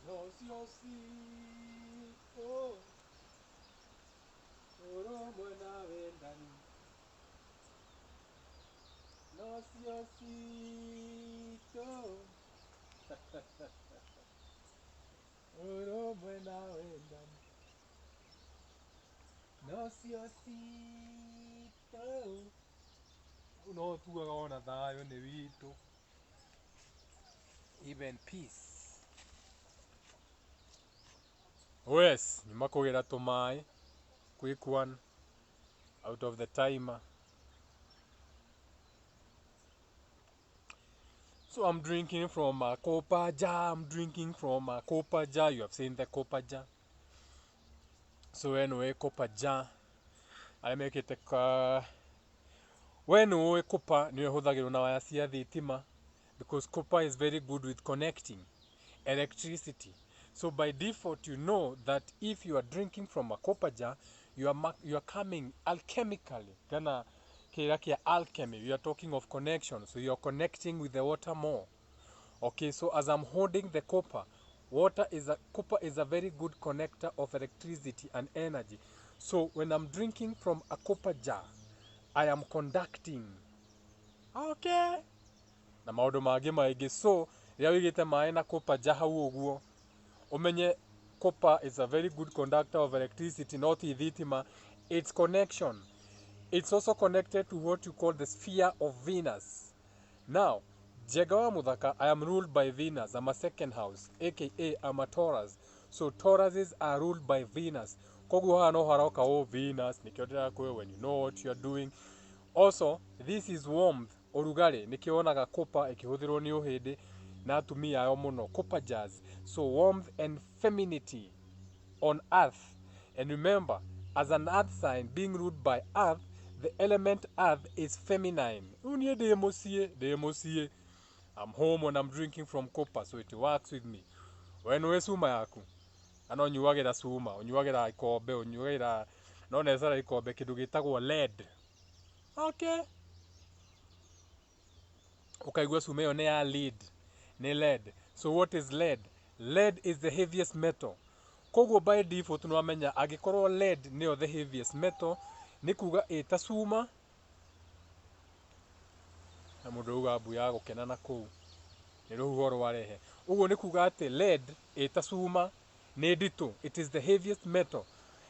Nociosito, oro buena vendani. Nociosito, oro buena vendani. Nociosito. No tuaga ona thayo ni witu. Even peace. Oh yes, nimakugera tumai. Quick one out of the timer. So I'm drinking from a copper jar. I'm drinking from a copper jar. You have seen the copper jar. So anyway, copper jar. I make it a when we copper ni huthagirwo na waya cia thitima because copper is very good with connecting electricity. So by default, you know that if you are drinking from a copper jar, you are coming alchemically. Kana kira alchemy. We are talking of connection. So you are connecting with the water more. Okay, so as I'm holding the copper, copper is a very good connector of electricity and energy. So when I'm drinking from a copper jar, I am conducting. Okay. Na maundu mangi maingi. So ria wigite mai na copper jar hau uguo, umenye copper is a very good conductor of electricity, not thitima. Its connection. It's also connected to what you call the sphere of Venus. Now, Jegawa Mudhaka, I am ruled by Venus. I'm a second house, aka I'm a Taurus. So Tauruses are ruled by Venus. Kogu hano harauka o Venus, nikiotera kwe when you know what you are doing. Also, this is warmth, orugare, nikionaga copper ikihuthirwo ni uhindi na atumia ao muno, copper jars. So warmth and femininity on earth. And remember, as an earth sign being ruled by earth, the element earth is feminine. Unye demosie. I'm home when I'm drinking from copper, so it works with me. When we suma yaku, ano nyuagira suma, nyuagira ikombe, nyuagira no necessarily ikombe kindu gitagwo lead. Okay. Ukaigua suma yo ne ya lead, ne lead. So what is lead? Lead is the heaviest metal. Koguo by default nwamenya agikorwo lead nio the heaviest metal, ni kuga eta suma na mundu uga mbu ya gukena na kuu ni ruhuho rwarehe. Uguo ni kuga ati lead eta suma ni nditu. It is the heaviest metal.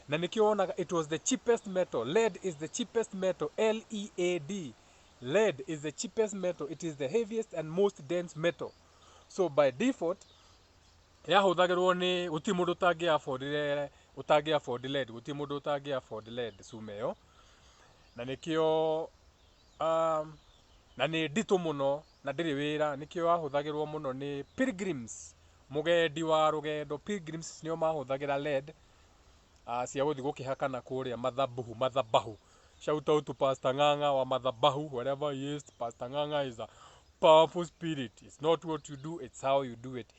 Na nikio onaga it was the cheapest metal. Lead is the cheapest metal. L-E-A-D. Lead is the cheapest metal. It is the heaviest and most dense metal. So by default, yahuthagirwo ni guti mundu utangi afford lead, guti mundu utangi afford lead sumeyo. Na nikio na ni nditu muno na ndiri wira, nikio yahuthagirwo muno ni pilgrims, mugendi wa rugendo. Pilgrims nio mahuthagira lead cia guthi gukihakana kuria mathabahu. Shout out to Pastor Nganga wa mathabahu, wherever he is. Pastor Nganga is a powerful spirit. It's not what you do, it's how you do it.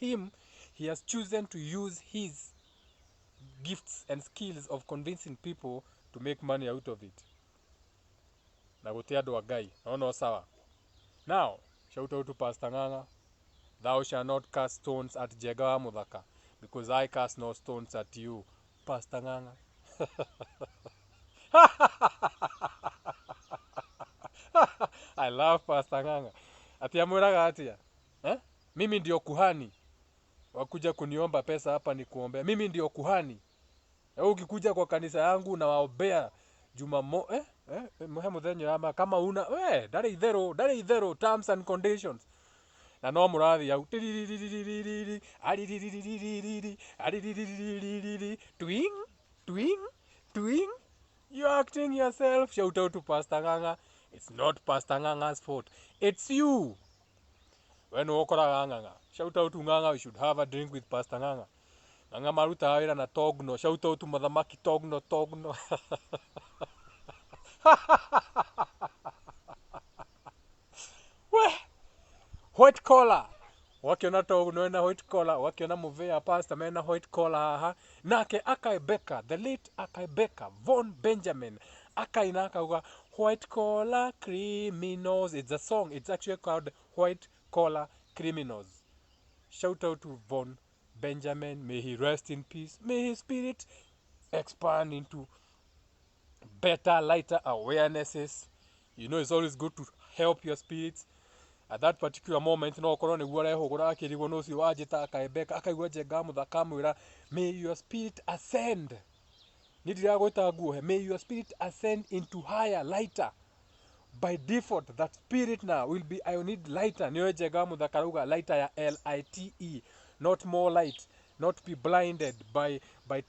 He has chosen to use his gifts and skills of convincing people to make money out of it. Na gutia andu agai, no sawa. Now, shout out to Pastor Nganga. Thou shalt not cast stones at Jegawa Mudhaka, because I cast no stones at you, Pastor Nganga. I love Pastor Nganga. Ati amwiraga atia? Mimi ndio kuhani. Wakuja kuniomba pesa hapa ni kuombea. Mimi ndio kuhani. Ukikuja kwa kanisa yangu na waombea muthenya ama kama una ndari ithero terms and conditions. Na no murathi au twing you acting yourself. Shout out to Pastor Nganga. It's not Pastor Nganga's fault, it's you. When ukoraga Nganga, shout out to Nganga. We should have a drink with Pastor Nganga. Nganga maruta wira na Togno. Shout out to Mathamaki Togno. White collar. Wakiona Togno na white collar, wakiona Muvea Pastor mena white collar haha. Nake Akaibeka, the late Akaibeka, Von Benjamin, akaina akauga white collar criminals. It's a song. It's actually called White Collar Criminals. Shout out to Von Benjamin, may he rest in peace. May his spirit expand into better, lighter awarenesses. You know, it's always good to help your spirits. At that particular moment, no korone guare hogora kirigo no si wajita akaibeka akaigwa jenga muthaka mwira, may your spirit ascend. Nidiragoita guo, may your spirit ascend into higher, lighter. By default, that spirit now will be, I need lighter. Niyo jenga muthaka ruga lighter ya LITE, not more light. Not be blinded by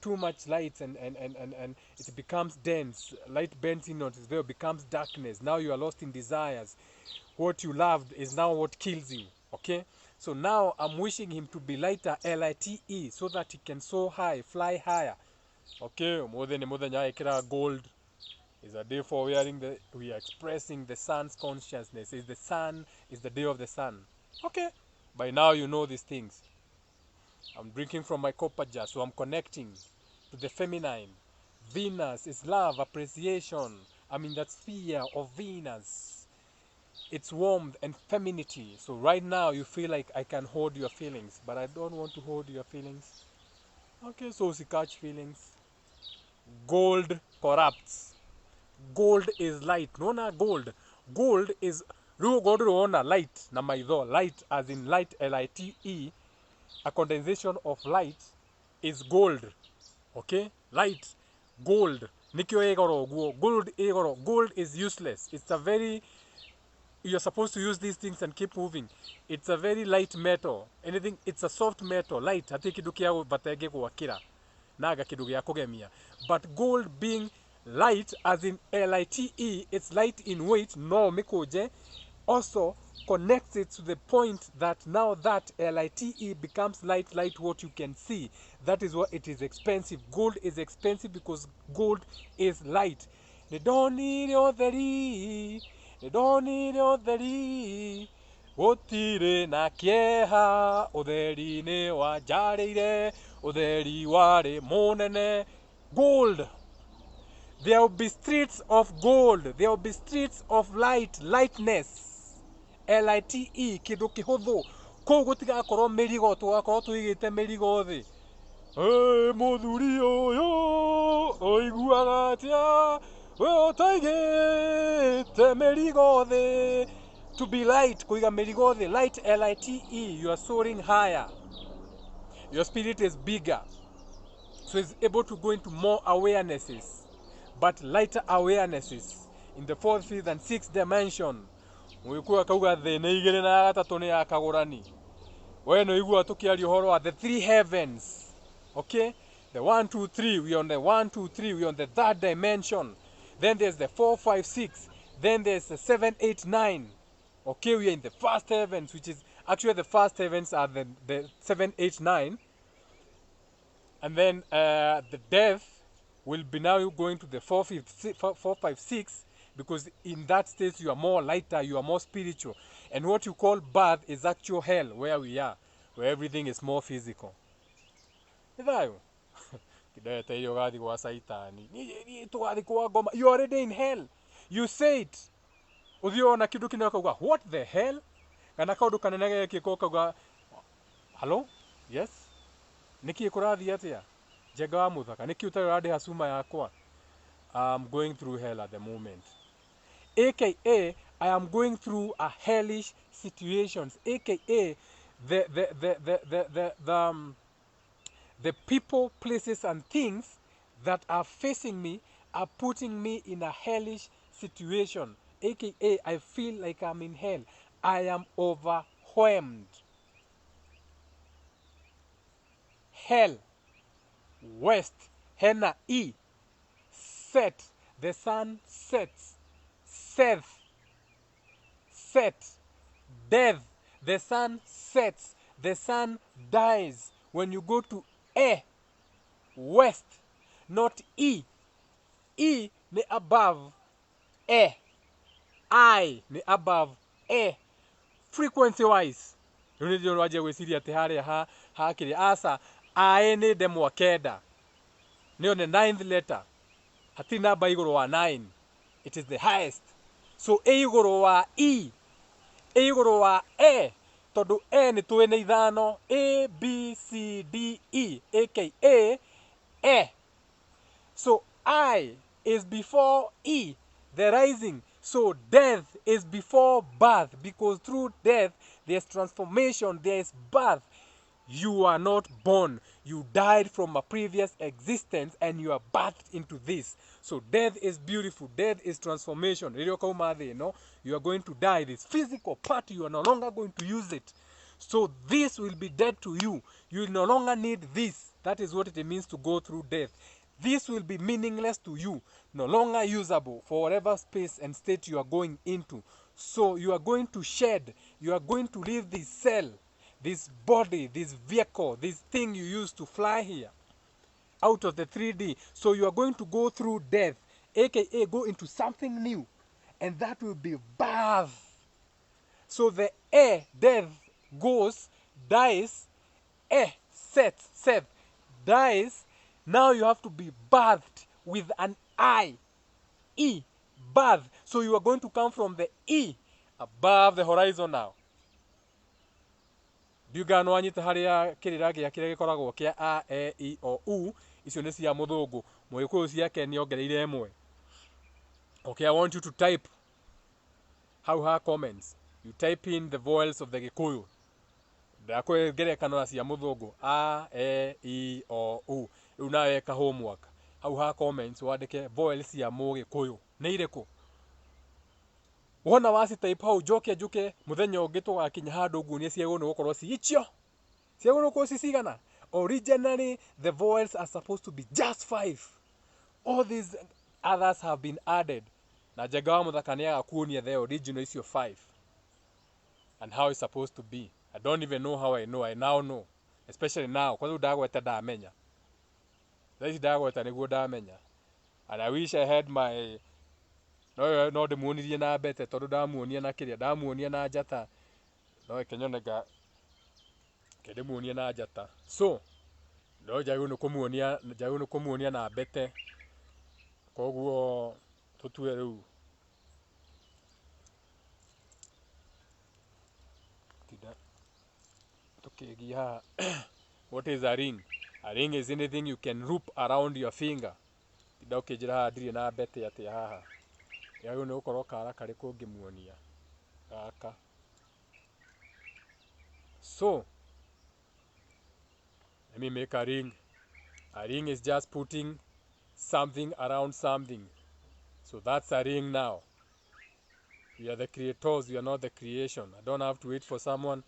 too much light and it becomes dense. Light bends in on there, becomes darkness. Now you are lost in desires. What you loved is now what kills you. Okay? So now I'm wishing him to be lighter, LITE, so that he can soar high, fly higher. Okay? More than gold is a day for wearing we are expressing the sun's consciousness. Is the sun, is the day of the sun. Okay? By now you know these things. I'm drinking from my copper jar, so I'm connecting to the feminine. Venus is love, appreciation. I'm in that sphere of Venus. It's warmth and femininity. So right now you feel like I can hold your feelings, but I don't want to hold your feelings. Okay, so we catch feelings. Gold corrupts. Gold is light. No, not gold. Gold is gold light. Na maitho. Light as in light, LITE. A condensation of light is gold. Okay? Light, gold. Nikyo egoro guo. Gold egoro. Gold is useless. It's a very, you're supposed to use these things and keep moving. It's a very light metal. Anything, it's a soft metal. Light. Hati kidu kia batege kuwakira. Naga kidu kia kugemia. But gold being light as in LITE, it's light in weight. No, mikoje. Also connects it to the point that now that LITE becomes light what you can see. That is what it is expensive. Gold is expensive because gold is light. They don't need your theri. They don't need your theri. Gotire na kieha otheri ne wajarire otheri ware monene. Gold. There will be streets of gold. There will be streets of light, lightness. LITE, kindu kihuthu. Kou gutigakorwo mirigo, tugakorwo tuigite mirigo thi. Muthuri uyu oiguaga atia we utaigite mirigo thi. To be light, kuiga mirigo thi. Light, LITE, you are soaring higher. Your spirit is bigger. So it's able to go into more awarenesses. But lighter awarenesses in the 4th, 5th, and 6th dimension. Mwikuwa kauga the na igere na gatatu ni akagurani. We no igua tukiaria horo wa the 3 heavens. Okay? The 1, 2, 3, we on the 1, 2, 3, we on the 3rd dimension. Then there's the 4, 5, 6. Then there's the 7, 8, 9. Okay, we are in the 1st heavens, which is actually the 1st heavens are the 7, 8, 9. And then the death will be now going to the 4, 5, 6, because in that state you are more lighter, you are more spiritual. And what you call birth is actual hell, where we are, where everything is more physical. You're already in hell. You say it. What the hell? Hello? Yes? Niki kurathi atia? Jega muthaka. Niki utarade hasuma yakwa. I'm going through hell at the moment. AKA, I am going through a hellish situations. AKA, the people, places, and things that are facing me are putting me in a hellish situation. AKA, I feel like I'm in hell. I am overwhelmed. Hell, west, henna, e, set, the sun sets, seth, set, death, the sun sets, the sun dies. When you go to e, west, not e, e ni above e, I ni above e, frequency wise. You need to know waje wesiria tehare ha kiri asa I ni demo keda. Ni on the 9th letter. Hatina ba igoro wa 9. It is the highest. So e igoro wa e. E igoro wa e. tondu e ni tuwe ni ithano A B C D E aka e. So I is before E, the rising. So death is before birth, because through death there's transformation, there is birth. You are not born. You died from a previous existence and you are birthed into this. So death is beautiful. Death is transformation. You are going to die. This physical part, you are no longer going to use it. So this will be dead to you. You will no longer need this. That is what it means to go through death. This will be meaningless to you, no longer usable for whatever space and state you are going into. So you are going to shed. You are going to leave this cell, this body, this vehicle, this thing you used to fly here, out of the 3D. So you are going to go through death, aka go into something new, and that will be birth. So the death, goes, dies, Seth, dies. Now you have to be birthed with an I, E, birth. So you are going to come from the E above the horizon now. Ndiuga no anyita haria kirira gia kiria gikoragwo kia a e I o u, icio ni cia muthungu, Mugikuyu ciake ni ongereire imwe. Okay, I want you to type how her comments. You type in the vowels of the Gikuyu. Ndakwe ngerekano cia muthungu a e I o u. Riu nawe ka homework. How her comments wandike vowels cia Mugikuyu. Ni iriku? Wona wasi type hau njuke muthenya ungi tugakinya handu nguo ni ciego no gukorwo ciicio. Ciego no gukorwo cigana. Originally the vowels are supposed to be just 5. All these others have been added. Na Njenga wa Muthaka ni agakuonia the original icio 5 and how it's supposed to be. I don't even know how I know. I now know. Especially now. Kwa sababu ndagweta ndamenya. Thaici ndagweta niguo ndamenya. And I wish I had my no ndimuonirie na mbete tondu ndamuonia na kiria, ndamuonia na njata. No kenyonega ndimuonia na njata. So no njagĩrĩirwo nĩ kũmuonia na mbete. Koguo tutue riu tukigia. What is a ring? A ring is anything you can loop around your finger. Tinda ukinjira haha ndirĩ na mbete atia haha. Yagĩrĩirwo nĩ gũkorwo kara karĩkũ ngĩmuonia gaka. So let me make a ring. A ring is just putting something around something. So that's a ring now. We are the creators, we are not the creation. I don't have to wait for someone.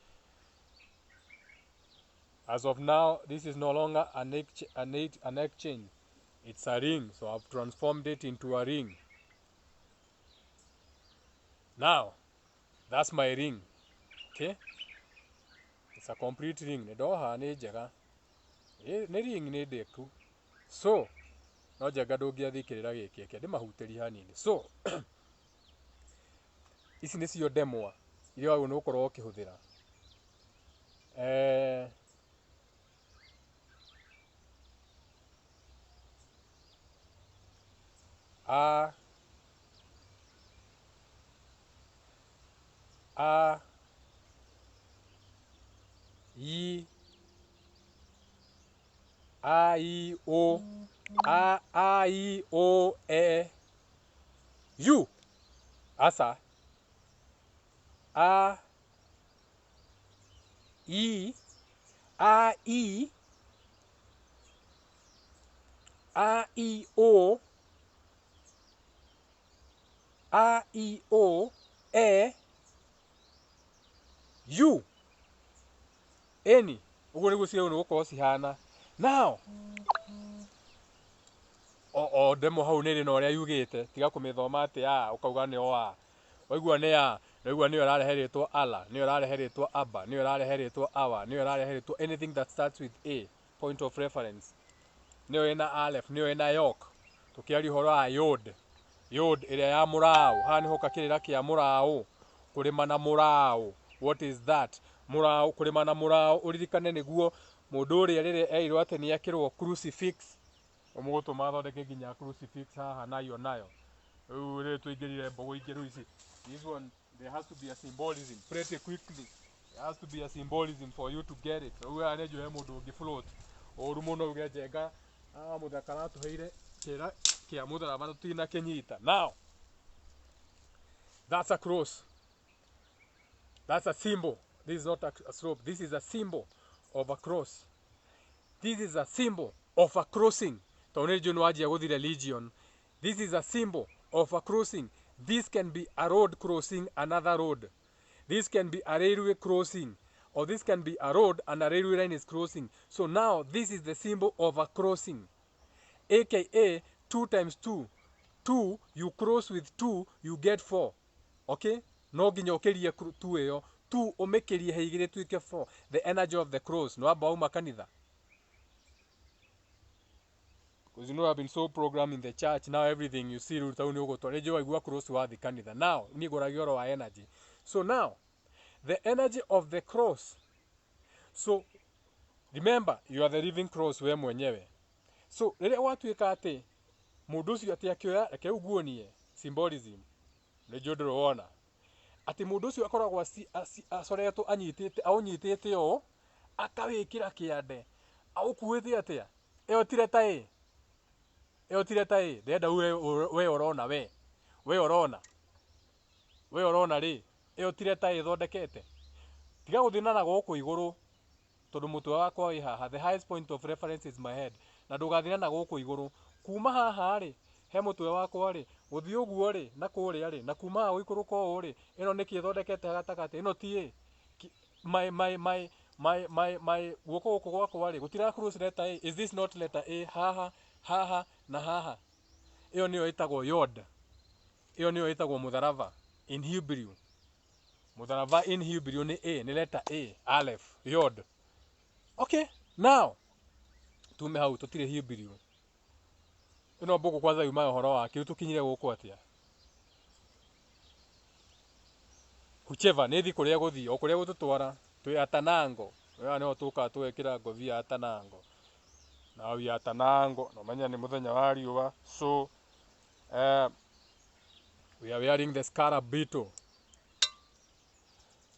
As of now, this is no longer an exchange. It's a ring, so I've transformed it into a ring. Now, that's my ring. Okay? It's a complete ring. Ndoha ni njega. Ni ring ni ndeku. So, no Njenga ndũngĩathikĩrĩra gĩkĩ eke ndĩmahutĩrie hanini. So, ici nĩcio ndemwa iria wagĩrĩirwo nĩ gũkorwo ũkĩhũthĩra. A I I O I O E U. Asa I I O E U. Any. Uguo nĩguo ciagĩrĩirwo nĩ gũkorwo cihana. Now, ndemo hau nĩ rĩ na ũrĩa yugĩte, tiga kũmĩthoma atĩ ũkauga nĩ o waigua nĩ waigua nĩyo ĩrarehe rĩtwa Allah, nĩyo ĩrarehe rĩtwa Abba, nĩyo ĩrarehe rĩtwa Awa, nĩyo ĩrarehe rĩtwa anything that starts with A, point of reference. Nĩyo ĩna Aleph, nĩyo ĩna Yok. Tũkĩaria ũhoro wa Yod ĩrĩa ya mũraũ. Haha nĩho kakĩrĩra kĩa mũraũ, kũrĩma na mũraũ. What is that? Mũraũ, kũrĩma na mũraũ. Ũririkane nĩguo mũndũ ũrĩa rĩrĩa erirwo atĩ nĩ ekĩrwo crucifix, ũmũgũtũma athondeke nginya crucifix haha nayo. Rĩu rĩrĩ tũingĩrire mbogo ingĩ rĩu ici. This one, there has to be a symbolism pretty quickly. There has to be a symbolism for you to get it. We are nejo mundu ngifloat. Oru muno ugejenga muthakara tuheire kira kia mutharaba tutina kinyita. Now, that's a cross. That's a symbol. This is not a slope. This is a symbol of a cross. This is a symbol of a crossing. Religion. This is a symbol of a crossing. This can be a road crossing another road. This can be a railway crossing. Or this can be a road and a railway line is crossing. So now this is the symbol of a crossing. AKA 2 times 2. 2, you cross with 2, you get 4. Okay? No nginya ukirie 2 iyo. 2 umekirie heigire tuike 4. The energy of the cross. No aba uma kanitha. Because you know I've been so programmed in the church. Now everything you see rutauni ugo rejo igua cross wa the kanitha. Now ni goragioro wa energy. So now the energy of the cross. So remember, you are the living cross we mwenyewe. So rĩrĩa watuĩka atĩ mũndũ ũcio atĩ akĩoya reke ũguonie symbolism nĩjũ ndĩrona atĩ mũndũ ũcio akoragwo acoretwo anyitĩte ũũ akawĩkĩra kĩande aũkuĩte atĩa ĩyo tire ta ĩ ndĩrenda we ũrona we ũrona rĩ ĩyo tire ta ĩ thondekete tiga gũthinana gũkũ igũrũ tondũ mũtwe wakwa wĩ haha. The highest point of reference is my head. Na ndũgathinana gũkũ igũrũ kuma haha rĩ he mũtwe wakwa rĩ gũthiĩ ũguo rĩ na kũrĩa rĩ na kuma haha gũikũrũka ũũ rĩ ĩno nĩkĩ ĩthondekete gatagatĩ ĩno ti my guoko gũkũ gwakwa rĩ gũtira cross letter A. Is this not letter A? Haha na haha. Ĩyo nĩyo ĩtagwo yod. Ĩyo nĩyo ĩtagwo mũtharaba in Hebrew. Mũtharaba in Hebrew nĩ A, nĩ letter A, Aleph, yod. Okay, now tume hau tutire Hebrew. Ino mbũkũ kwanza yuma ũhoro wake tukinyire gũkũ atia. Whichever nĩthi kũrĩa gũthiĩ o kũrĩa gũtũtwara twĩ atanango. Wewe nĩho tũka twekĩra ngothi ya atanango. Now we atanango no menya nĩ mũthenya wa riũa. So we are wearing the scarab beetle.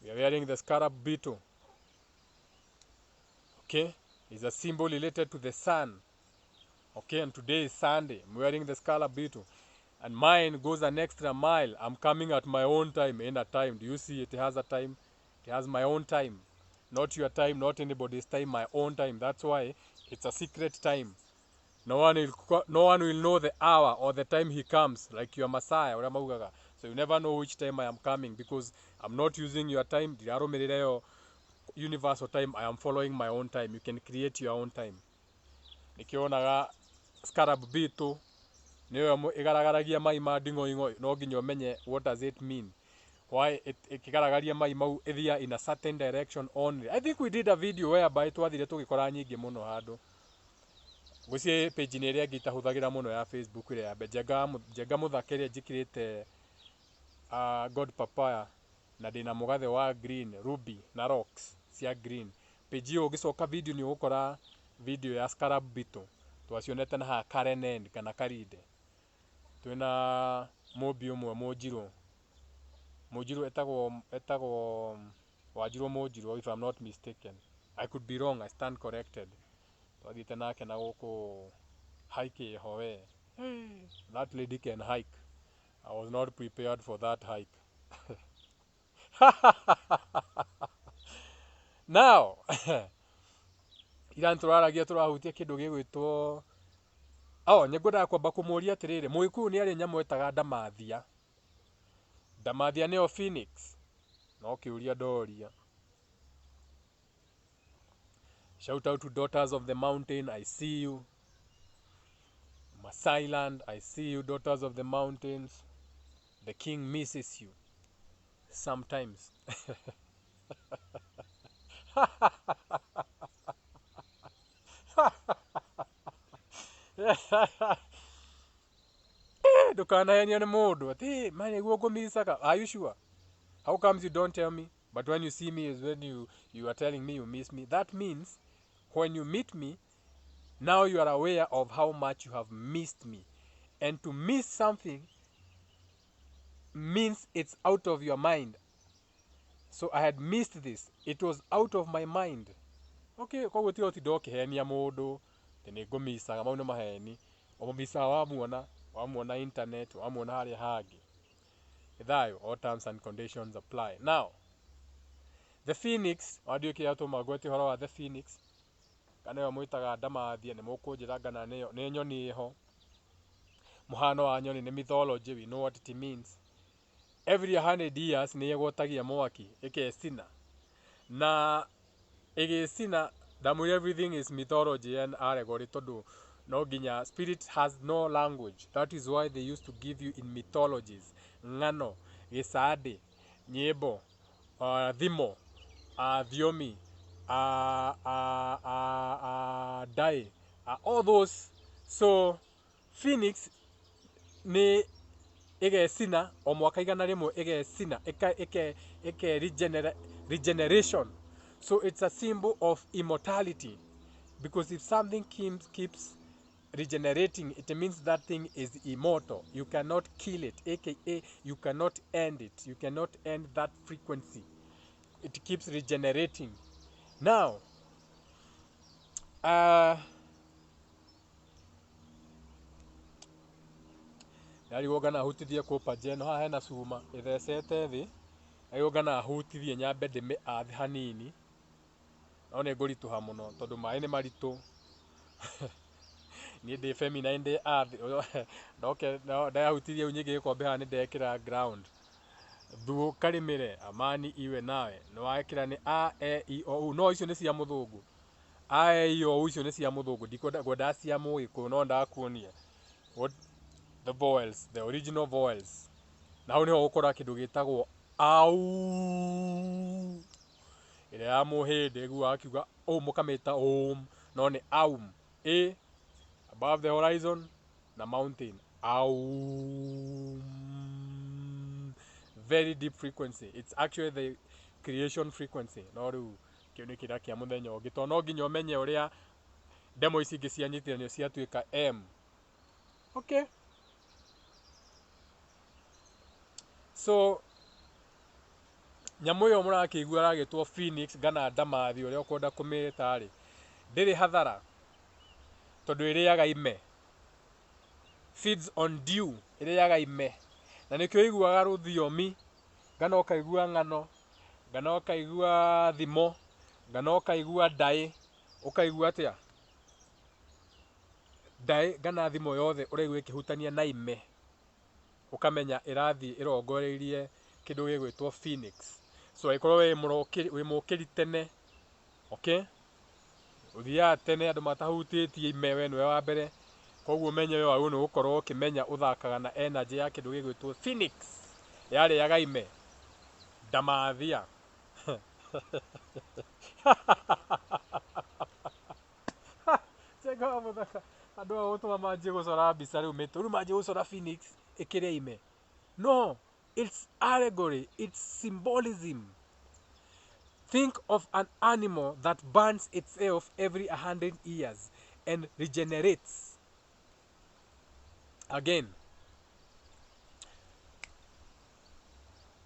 We are wearing the scarab beetle. Okay, it's a symbol related to the sun. Okay, and today is Sunday. I'm wearing the scarab beetle. And mine goes an extra mile. I'm coming at my own time, in a time. Do you see it has a time? It has my own time. Not your time, not anybody's time, my own time. That's why it's a secret time. No one will know the hour or the time he comes, like your Messiah. So you never know which time I am coming because I'm not using your time. Universal time. I am following my own time. You can create your own time. Nikionaga scarab beetle niyo igaragaragia mai ma nding'oing'o no nginya umenye what does it mean, why ikigaragaria mai mau ithia in a certain direction only. I think we did a video whereby twathire tugikora nyingi muno handu gucie page ni ria ngitahuthagira muno ya Facebook ria ya Jenga Muthakiri njikirite God Papaya na ndina mugathe wa green ruby na rocks cia green. Page iyo ugicoka video ni ugukora video ya scarab beetle twacionete na ha Karen kana Karide. Twina mobi umwe Mujiro etagwo Wajiro Mujiro if I'm not mistaken. I could be wrong, I stand corrected. Twathite nake na guku hike howe. That lady can hike. I was not prepared for that hike. Now ira turaragia turahutia kindu gigwitwo nyegwenda kwamba kumuria atiriri Muikuyu ni ari nyamu etaga ndamathia. Ndamathia nio phoenix no kiuria ndoria. Shout out to daughters of the mountain, I see you. Masai land, I see you, daughters of the mountains. The king misses you sometimes. Dukanahenia ni mundu ati mane guo ngumisaga. Are you sure? How comes you don't tell me? But when you see me is when you are telling me you miss me. That means when you meet me, now you are aware of how much you have missed me. And to miss something means it's out of your mind. So I had missed this. It was out of my mind. Okay, koguo tiga ũtinda ũkĩhenia mũndũ atĩ nĩ ngũmicaga, mau nĩ maheni. Ũmũmicaga wamuona internet, wamuona harĩa hangĩ. Thayo, all terms and conditions apply. Now, the phoenix, wandiũ kĩrĩa tũma ngwete ũhoro wa the phoenix, kana ĩyo mwĩtaga ndamathia, nĩ mũkũnjĩra ngana nĩ nyoni ĩho. Mũhano wa nyoni nĩ mythology, we know what it means. Every 100 years nĩ ĩgũtagia mwaki, ĩkecina. Na ĩgĩcina, ndamwĩra everything is mythology and allegory, tondũ no nginya, spirit has no language. That is why they used to give you in mythologies. Ng'ano, gĩcandĩ, nyĩmbo, thimo, thiomi, ndaĩ, all those. So phoenix nĩ ĩgecina o mwaka igana rĩmwe, ĩgecina regeneration. So it's a symbol of immortality, because if something keeps regenerating, it means that thing is immortal. You cannot kill it, aka you cannot end it. You cannot end that frequency. It keeps regenerating. Now, ngana hutithie kũpa jeno, haha hena cuma ĩthecete thĩ, ngana hutithie nyambe ndĩmĩathĩ hanini, no nĩ ngũritũha mũno tondũ maĩ nĩ maritũ. Niĩ ndĩ feminine ndĩ athĩ, ndahutirie nyingĩ gĩkombe haha nĩ ndekĩra ground. Thuo karimire, amani iwe nawe. Nĩ wekĩra nĩ a, e, i, o, u. No icio nĩ cia mũthũngũ. A, e, i, o, u icio nĩ cia mũthũngũ. Ndikwenda cia mũgĩkũyũ, no ndakuonia the vowels, the original vowels. Na hau nĩho gũkora kĩndũ gĩtagwo au, ĩrĩa ya mũhĩndĩ, guo akiuga mũkamĩta no nĩ aum. A, above the horizon, na mountain. Aum. Very deep frequency. It's actually the creation frequency. No rĩu kĩu nĩ kĩrĩa kĩa mũthenya ũngĩ, tondũ no nginya ũmenye ũrĩa demo ici ingĩ cianyitithanio ciatuĩka M. Okay. So nyamũ ĩyo mũrakĩigua aragĩtwo phoenix kana ndamathi, ũrĩa ũkwenda kũmĩĩta rĩ, ndĩrĩ hathara tondũ ĩrĩaga ime. Feeds on dew, ĩrĩaga ime. Na nĩkĩo iguaga rũthiomi, ngana ũkaigua ng'ano, ngana ũkaigua thimo, ngana ũkaigua ndaĩ, ũkaigua atĩa? Ndaĩ ngana thimo yothe ũraigua ĩkĩhutania na ime, ũkamenya ĩrathiĩ ĩrongoreirie kĩndũ gĩgwĩtwo phoenix. So angĩkorwo wĩ mũkĩri tene, okay, ũthiaga tene andũ matahutĩtie ime, we nĩwe wa mbere, koguo ũmenye we wagĩrĩirwo nĩ gũkorwo ũkĩmenya ũthakaga na energy ya kĩndũ gĩgwĩtwo phoenix, yarĩaga ime, ndamathia. Cheka mũthaka, andũ a gũtũma manjie gũcora mbica rĩu mĩtũ, rĩu manjie gũcora phoenix ĩkĩrĩa ime. No, it's allegory, it's symbolism. Think of an animal that burns itself every 100 years and regenerates again.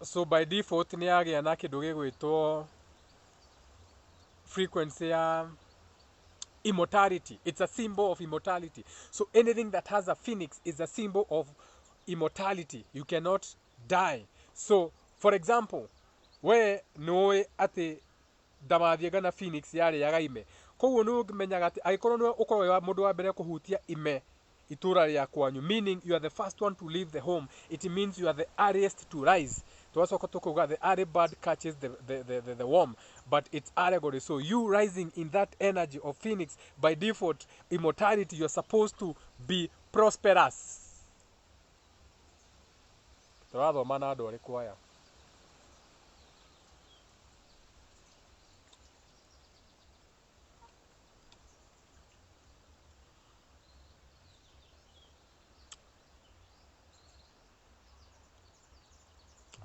So by default nĩ yagĩa na kĩndũ gĩgwĩtwo frequency ya immortality. It's a symbol of immortality. So anything that has a phoenix is a symbol of immortality. You cannot die. So for example, we nĩũĩ atĩ ndamathia kana phoenix yarĩaga ime, koguo nĩ ũmenyaga atĩ angĩkorwo nĩwe ũkorwo mũndũ wa mbere kũhutia ime itũra rĩa kwanyu, meaning you are the first one to leave the home, it means you are the earliest to rise. Twacoka tukuga the early bird catches the worm, but it's allegory. So you rising in that energy of phoenix, by default immortality, you're supposed to be prosperous. Turathoma na andũ arĩkũ aya?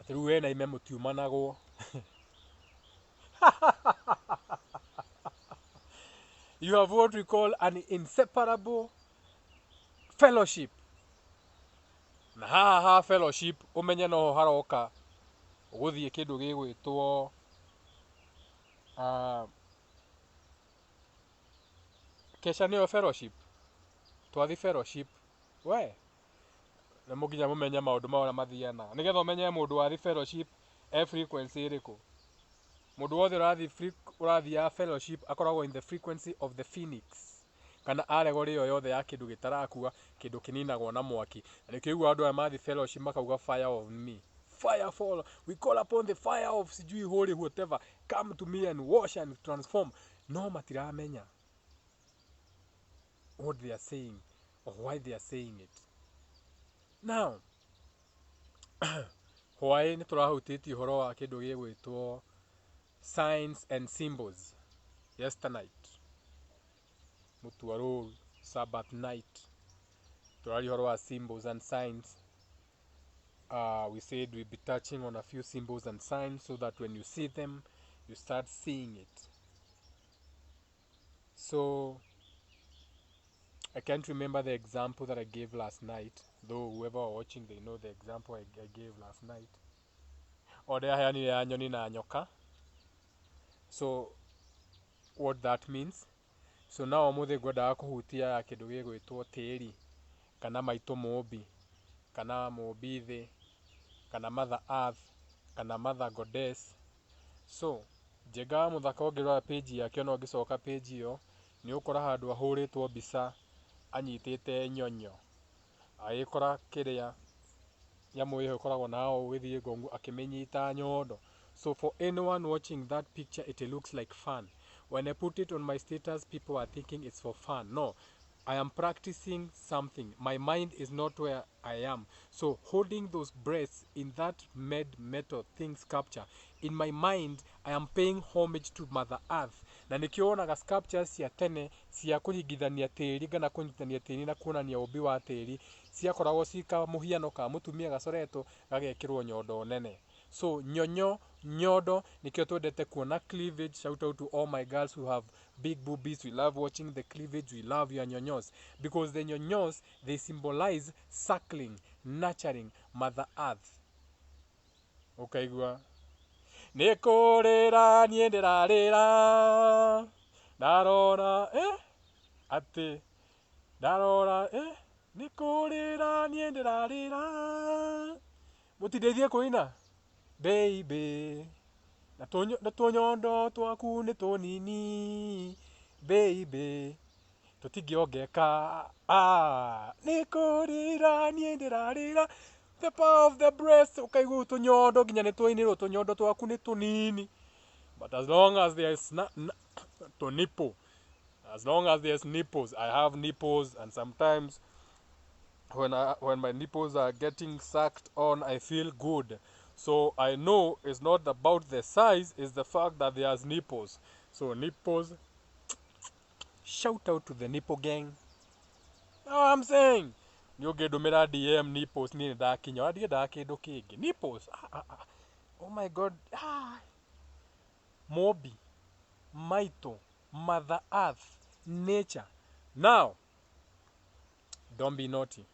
Atĩ rĩu we na ime mũtiumanagwo. You have what we call an inseparable fellowship. Na haha fellowship, umenye noho haroka uguthie kindu gigwitwo kesha niyo fellowship twathi fellowship we na muginya mumenye maundu maura mathiana nigetha umenye mundu wathi fellowship frequency iriku mundu wothe urathi ya fellowship akoragwo in the frequency of the phoenix kana aregori yo yothe ya kindu gitarakua kindu kininagwo na mwaki na nikigua andu aya mathi fellowship makauga fire of me fire fall we call upon the fire of sijui holy whatever come to me and wash and transform no matiramenya what they are saying or why they are saying it now why ni turahutiti horo wa kindu gigwitwo signs and symbols yesternight mutuaru Sabbath night turari horo wa symbols and signs. We said we'll be touching on a few symbols and signs so that when you see them you start seeing it. So I can't remember the example that I gave last night, though whoever are watching they know the example I gave last night. Ode hayani ya nyoni na nyoka. So what that means, so now omuthe ngwenda kuhutia kindu gigwitwo tiri kana maito mobi kana mobithi kana mother earth kana mother goddess. So jega muthaka ongirwa page yake no ngicoka page iyo ni ukora handu ahuritwo mbica anyitite nyonyo agikora kiria nyamu iyo ikoragwo nao githie ngongu akimenyita nyondo. So for anyone watching that picture it looks like fun. When I put it on my status people are thinking it's for fun. No, I am practicing something. My mind is not where I am. So holding those breaths in that metal thing sculpture, in my mind I am paying homage to Mother Earth. Na nikionaga sculptures cia tene cia kunyigithania tiri kana kunyitithania tiri na kuonania ubi wa tiri ciakoragwo cika muhiano ka mutumia gacoretwo gagekirwo nyondo nene. So nyonyo nyondo nikio twendete kuona cleavage. Shout out to all my girls who have big boobies. We love watching the cleavage. We love your nyonyos because the nyonyos they symbolize suckling, nurturing Mother Earth. Okay, gua nikurira nie ndirarira ndarora ati ndarora nikurira nie ndirarira mutindethie kuina baby na tunyondo twaku ni tunini baby tutingiongeka nikurira nie ndirarira the power of the breast ukaigua tunyondo nginya ni twainirwo tunyondo twaku ni tunini but as long as there is to nipple, as long as there's nipples, I have nipples and sometimes when my nipples are getting sucked on I feel good. So I know it's not about the size, it's the fact that there's nipples. So nipples, shout out to the nipple gang. Know what I'm saying? You get dumira DM nipples ni ndakinya adie ndakindu kingi nipples. Oh my god. Mobi, maito, Mother Earth, nature. Now don't be naughty.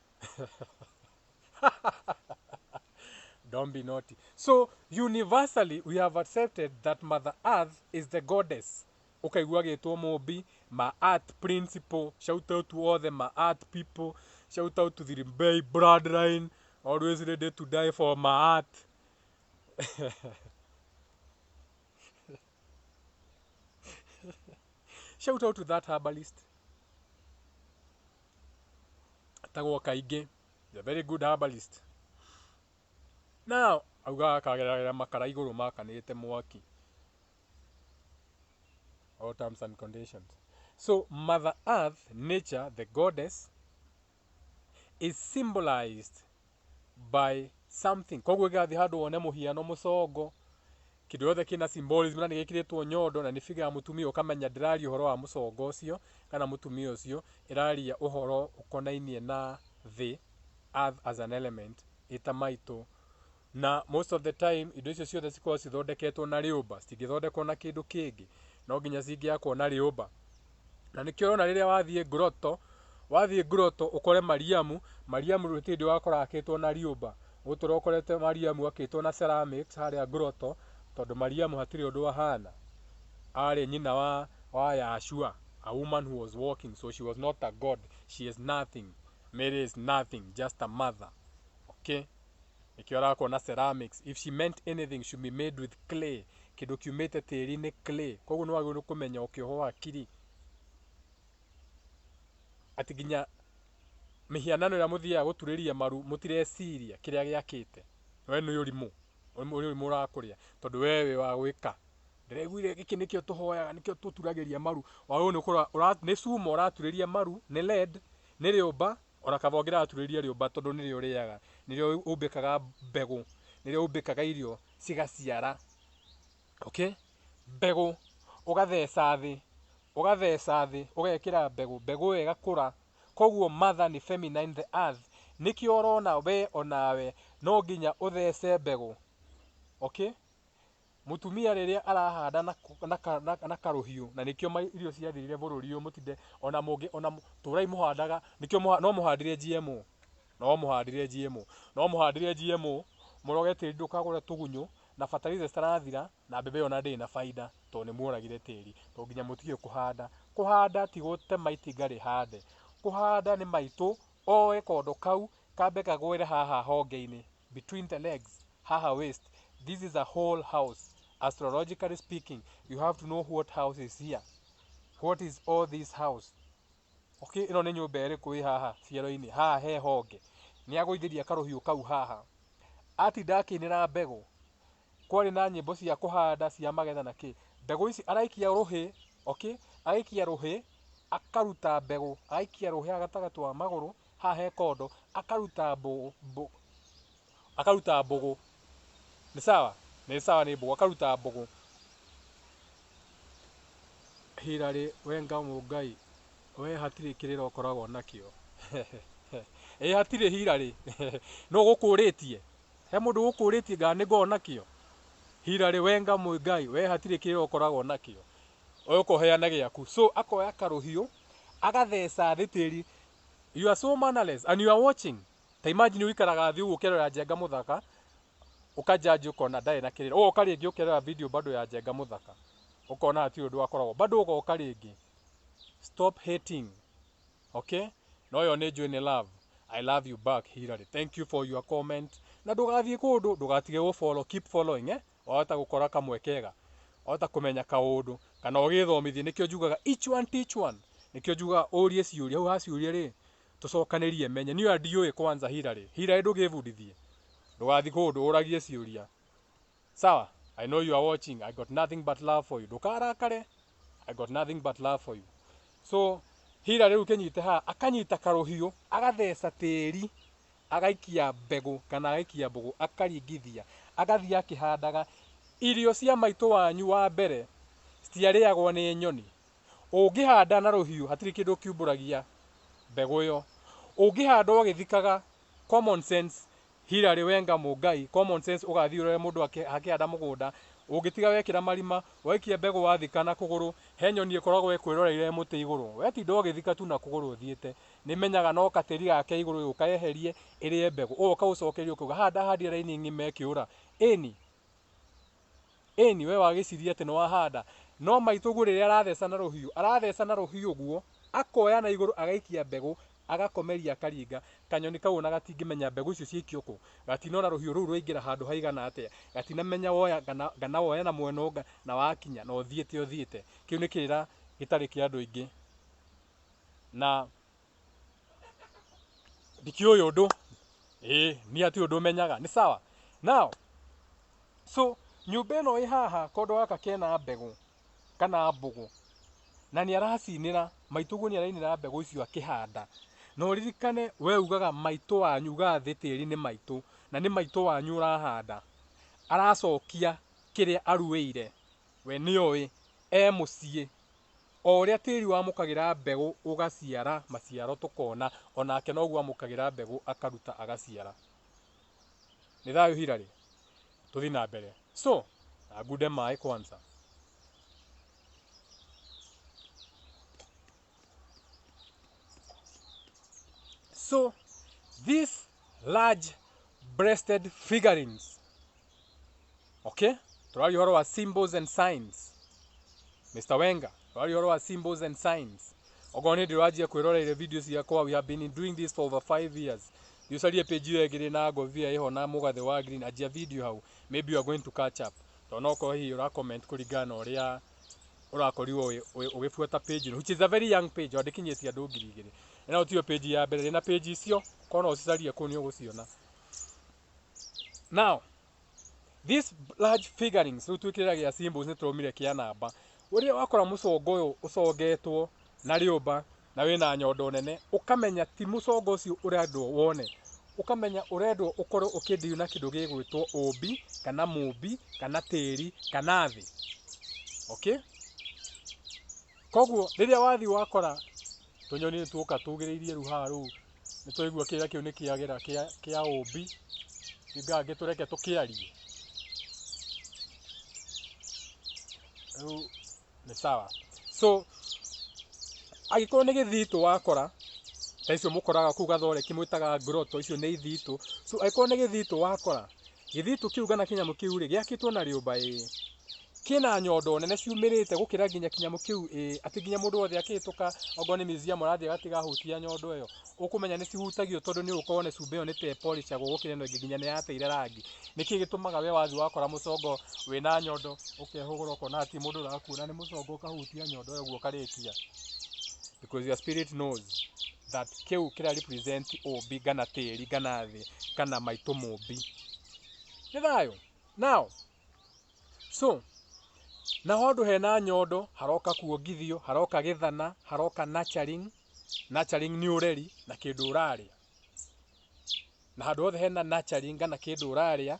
Don't be naughty. So universally we have accepted that Mother Earth is the goddess. Okay, we are to Mobi, my earth principle. Shout out to all the my earth people. Shout out to the Rimbey bloodline. Always ready to die for my earth. Shout out to that herbalist. Tagwo Kaige. He's a very good herbalist. Now, auga kagerera makara iguru makanite mwaki. All terms and conditions. So, Mother Earth, nature, the goddess, is symbolized by something. Kogwe gathi handu one muhiano mucongo. Kindu yothe kina symbolism na nigikiritwo nyondo na ni figure ya mutumia ukamenya ndirari uhoro wa mucongo ucio kana mutumia ucio iraria uhoro ukonainie na the earth as an element itamaito. Na most of the time indo icio ciothe cikorwo cithondeketwo na riumba, citingithondekwo na kindu kingi, no nginya cingiakwo na riumba. Na nikio ona riria wathie groto ukore Mariamu rutindi wakora akitwo na riumba, Gũtũrokorete Mariamu akĩtwo na ceramics harĩa Grotto, tondũ Mariamu hatirĩ ũndũ ahana. Arĩ nyina wa Yashua, a woman who was walking, so she was not a god. She is nothing. Mary is nothing, just a mother. Okay? Nikĩo arakwo na ceramics. If she meant anything, should be made with clay. Kĩndũ kiumĩte tĩri-inĩ clay. Koguo nĩ wagĩrĩirwo kũmenya ũkĩoho hakiri atĩ nginya mĩhianano ĩrĩa mũthiaga gũturĩria maru mũtireciria kĩrĩa gĩakĩte. We nĩ ũrimũ ũrakũrĩa, tondũ we wĩ wa gwĩka. Ndĩraiguire gĩkĩ nĩkĩo tũhoyaga, nĩkĩo tũturagĩria maru. Wagĩrĩirwo nĩ kũrora nĩ cuma ũraturĩria maru, nĩ lead, nĩ rĩũmba, ona kaba ũngĩraturĩria rĩũmba tondũ nĩrĩo ũrĩaga, nĩrĩo umbĩkaga mbegũ, nĩrĩo umbĩkaga irio cigaciara. Okay? Mbegũ ũgatheca thĩ, ũgekĩra mbegũ, mbegũ ĩyo ĩgakũra. Koguo mother nĩ feminine, the earth. Nĩkĩo ũrona we onawe no nginya ũthece mbegũ. Okay? Mũtumia rĩrĩa arahanda na karũhiũ, na nĩkĩo irio ciathirire bũrũri ũyũ mũtinde ona tũrai mũhandaga, nĩkĩo no mũhandire GMO, mũroge tĩri ndũkagũre tũgunyũ, na fertilizer citarathira, na mbembe ona ndĩrĩ na baida, tondũ nĩ muoragire tĩri, tondũ nginya mũtige kũhanda. Kũhanda ti gũtema itinga rĩhande. Kũhanda nĩ maitũ, oe kondo kau, kambe kagwĩre haha honge-inĩ, between the legs, haha waist. This is a whole house. Astrologically speaking, you have to know what house is here. What is all this house? Okay, ĩno nĩ nyũmba ĩrĩkũ ĩ haha ciero-inĩ, haha he honge. Nĩ agũithĩria karũhiũ kau haha. Atinda akĩinĩra mbegũ. Kwarĩ na nyĩmbo cia kũhanda cia magetha na kĩ. Mbegũ ici araikia rũhĩ, okay? Araikia rũhĩ, akaruta mbegũ, araikia rũhĩ gatagatĩ wa magũrũ, haha he kondo, akaruta mbũgũ. Nĩ sawa? Nĩ sawa nĩ mbũgũ, akaruta mbũgũ. Hirarĩ wenga mũngai, we hatirĩ kĩrĩro ũkoragwo nakĩo. Hatirĩ hirarĩ. No gũkũrĩtie. He mũndũ gũkũrĩtie ngaa nĩ ngoo nakĩo. Hirarĩ wenga mũngai, we hatirĩ kĩrĩro ũkoragwo nakĩo. Oyo ũkoheana gĩaku. So akoya karũhiũ, agatheca thĩ tĩri. You are so mannerless and you are watching. Ta imagine ũikaraga thĩ ũguo ũkerora njenga mũthaka, ũkajaji ũkona ndarĩ na kĩrĩro. Ũgoka rĩngĩ ũkerora video bado ya njenga mũthaka, ũkona hatirĩ ũndũ wakoragwo. Bado ũgoka rĩngĩ. Stop hating. Okay? No yo nĩ njũĩ nĩ love. I love you back, Hirarĩ. Thank you for your comment. Na ndũgathiĩ kũndũ, ndũgatige gũfollow, keep following, wahota gũkora kamwe kega. Wahota kũmenya kaũndũ, kana ũgĩthomithie, nĩkĩo njugaga each one teach one. Nĩkĩo njugaga ũrie ciũria, hau ha ciũria rĩ, tũcokanĩrie menye. Niĩ ndiũĩ kwanza Hirarĩ. Hirarĩ ndũgĩbundithie. Ndũgathiĩ kũndũ ũragie ciũria. Sawa? I know you are watching. I got nothing but love for you. Ndũkarakare. I got nothing but love for you. So, Hirarĩ rĩu kĩnyite haha, akanyita karũhiũ, agatheca tĩri, agaikia mbegũ kana agaikia mbũgũ, akaringithia, agathiĩ akĩhandaga. Irio cia maitũ wanyu wa mbere citiarĩagwo nĩ nyoni. Ũngĩhanda na rũhiũ hatirĩ kĩndũ kiumbũragia mbegũ ĩyo. Ũngĩhanda ũgĩthikaga, common sense, Hirarĩ wenga mũngai, common sense ũgathiĩ ũrore mũndũ akĩhanda mũgũnda, ũngĩtiga wekĩra marima, waikia mbegũ wathika na kũgũrũ, he nyoni ĩkoragwo ĩkwĩroreire mũtĩ igũrũ. Wetinda ũgĩthika tu na kũgũrũ ũthiĩte, nĩmenyaga no katĩri gake igũrũ ũkaeherie ĩrĩe mbegũ. Ũgoka ũcokerie ũkauga haha handire raini ng'ime kĩũra. Ĩni we wagĩciria atĩ nĩ wahanda. No maitũguo rĩrĩa aratheca na rũhiũ ũguo, akoya na igũrũ agaikia mbegũ, agakomeria akaringa. Kanyoni kau ona gatingĩmenya mbegũ icio ciikio kũ. Gatinona rũhiũ rũu rwaingĩra handũ haigana atĩa. Gatinamenya woya kana woya na mwena ũnga na wakinya na ũthiĩte. Kĩu nĩ kĩrĩra gĩtarĩ kĩa andũ aingĩ. Na ndikĩũĩ ũndũ. Niĩ hatirĩ ũndũ menyaga. Nĩ sawa? Now, so nyũmba ĩno ĩ haha, kondo gaka kena mbegũ kana mbũgũ, na nĩ aracinĩra, maitũguo nĩ arainĩra mbegũ icio akĩhanda. Na ũririkane we ugaga maitũ wanyu, ugaga thĩ tĩri nĩ maitũ, na nĩ maitũ wanyu ũrahanda. Aracokia kĩrĩa aruĩire, we nĩoĩ, mũciĩ. O ũrĩa tĩri wamũkagĩra mbegũ ũgaciara, maciaro tũkona, onake noguo amũkagĩra mbegũ akaruta agaciara. Nĩ thayũ Hirarĩ? Tũthiĩ na mbere. So, ngunde maĩ kwanza. So, this large breasted figurines. Okay? Tũraria ũhoro wa symbols and signs. Mr. Wenger, tũraria ũhoro wa symbols and signs. Ogo nĩ ndĩranjia kwĩroreire video ciakwa, we have been doing this for over 5 years. Ucarie page ĩyo ĩngĩ na ngobia ĩho na mũgathe wa green, ajia video hau. Maybe you are going to catch up. Tondũ okorwo hihi ũra comment kũringana na ũrĩa ũrakorirwo ũgĩbuata page, which is a very young page, wandĩkinyĩtie andũ 2000. Na ũtio page ya mbere na page icio kono ũcicarie kũu nĩ ũgũciona. Now, these large figurines, rĩu twĩkĩragia symbols nĩ tũrũmire kĩa namba. Ũrĩa wakora mũcongo ũyũ ũcongetwo na rĩũmba na wĩna nyondo nene, ũkamenya ti mũcongo ũcio ũrendwo wone. Ũkamenya ũrendwo ũkorwo ũkĩndiu na kĩndũ gĩgwĩtwo ũmbi, kana mũmbi, kana tĩri, kana thĩ. Okay? Koguo, rĩrĩa wathi wakora tũnyoni nĩtũka tũgĩrĩirie rĩu haha rĩu, nĩtũigua kĩrĩa kĩu nĩ kĩagĩra kĩa ũmbi, ngangĩ tũreke tũkĩarie. Rĩu nĩ sawa. So, agĩkorwo nĩ gĩthitũ wakora, ta icio mũkoraga kũu Gathoreki mwĩtaga grotto, icio nĩ ithitũ. So, agĩkorwo nĩ gĩthitũ wakora, gĩthitũ kĩu kana kĩnyamũ kĩu rĩ, gĩakĩtwo na rĩũmba kĩna nyondo nene ciumĩrĩte gũkĩra nginya kĩnyamũ kĩu atĩ nginya mũndũ wothe akĩhĩtũka ogo nĩ museum arathiĩ gatigahutia nyondo ĩyo, ũkũmenya nĩ cihutagio tondũ nĩ ũgũkorwo nĩ cumbĩ ĩyo nĩ te polishagwo gũkĩra ĩno ĩngĩ nginya nĩ yateire rangi. Nĩkĩ gĩtũmaga we wathi wakora mũcongo wĩna nyondo ũkehũgũra ũkona atĩ mũndũ ũrakuona nĩ mũcongo ũkahutia nyondo ĩyo guo ũkarĩkia? Because your spirit knows that kĩu kĩra represent ũmbi kana tĩri kana thĩ kana maitũ mũmbi. Nĩ thayũ? Now, so, na handũ hena nyondo haroka kuongithio, haroka gĩthana, haroka nurturing. Nurturing nĩ ũreri na kĩndũ ũrarĩa. Na handũ hothe hena nurturing kana kĩndũ ũrarĩa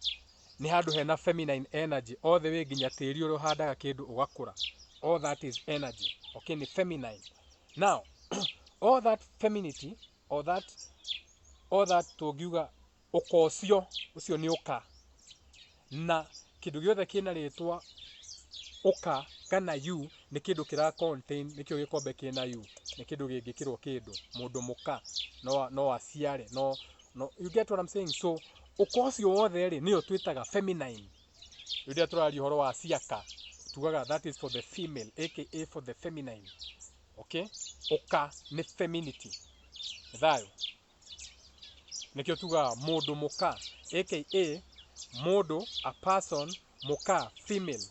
nĩ handũ hena feminine energy. Othe wĩ nginya tĩri ũrĩa ũhandaga kĩndũ ũgakũra. All that is energy. Okay, ni feminine. Now, all that femininity, all that tũngiuga ũka ũcio nĩ ũka. Na kĩndũ gĩothe kĩna rĩtwa ũka kana you nĩ kĩndũ kĩra contain, nĩkĩo gĩkombe kĩna you, nĩ kĩndũ gĩngĩkĩrwo kĩndũ, mũndũ mũka no aciare, no you get what I'm saying? So ũka ũcio wothe rĩ nĩyo twĩtaga feminine. Rĩrĩa tũraria ũhoro wa ciaka tugaga that is for the female, aka for the feminine. Okay? Ũka nĩ femininity. Thayo. Nĩkĩo tugaga mũndũ mũka, aka mũndũ, a person, mũka, female.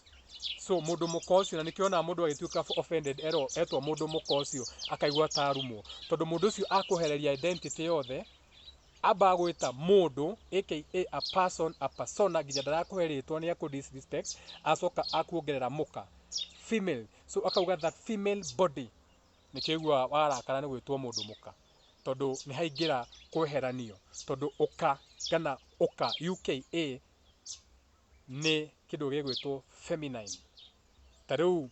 So mũndũ mũka ũcio, na nĩkĩona mũndũ agĩtuĩka offended etwo mũndũ mũka ũcio akaigua tarumwo, tondũ mũndũ ũcio akũhereria identity yothe, amba gwĩta mũndũ, aka a person, a persona, nginya ndarakũhe rĩtwa nĩ akũ disrespect, acoka akuongerera mũka, female. So akauga that female body, nĩkĩigua warakara nĩ gwĩtwo mũndũ mũka, tondũ nĩ haingĩra kweheranio, tondũ ũka kana ũka uka nĩ kĩndũ gĩgwĩtwo feminine. Ta rĩu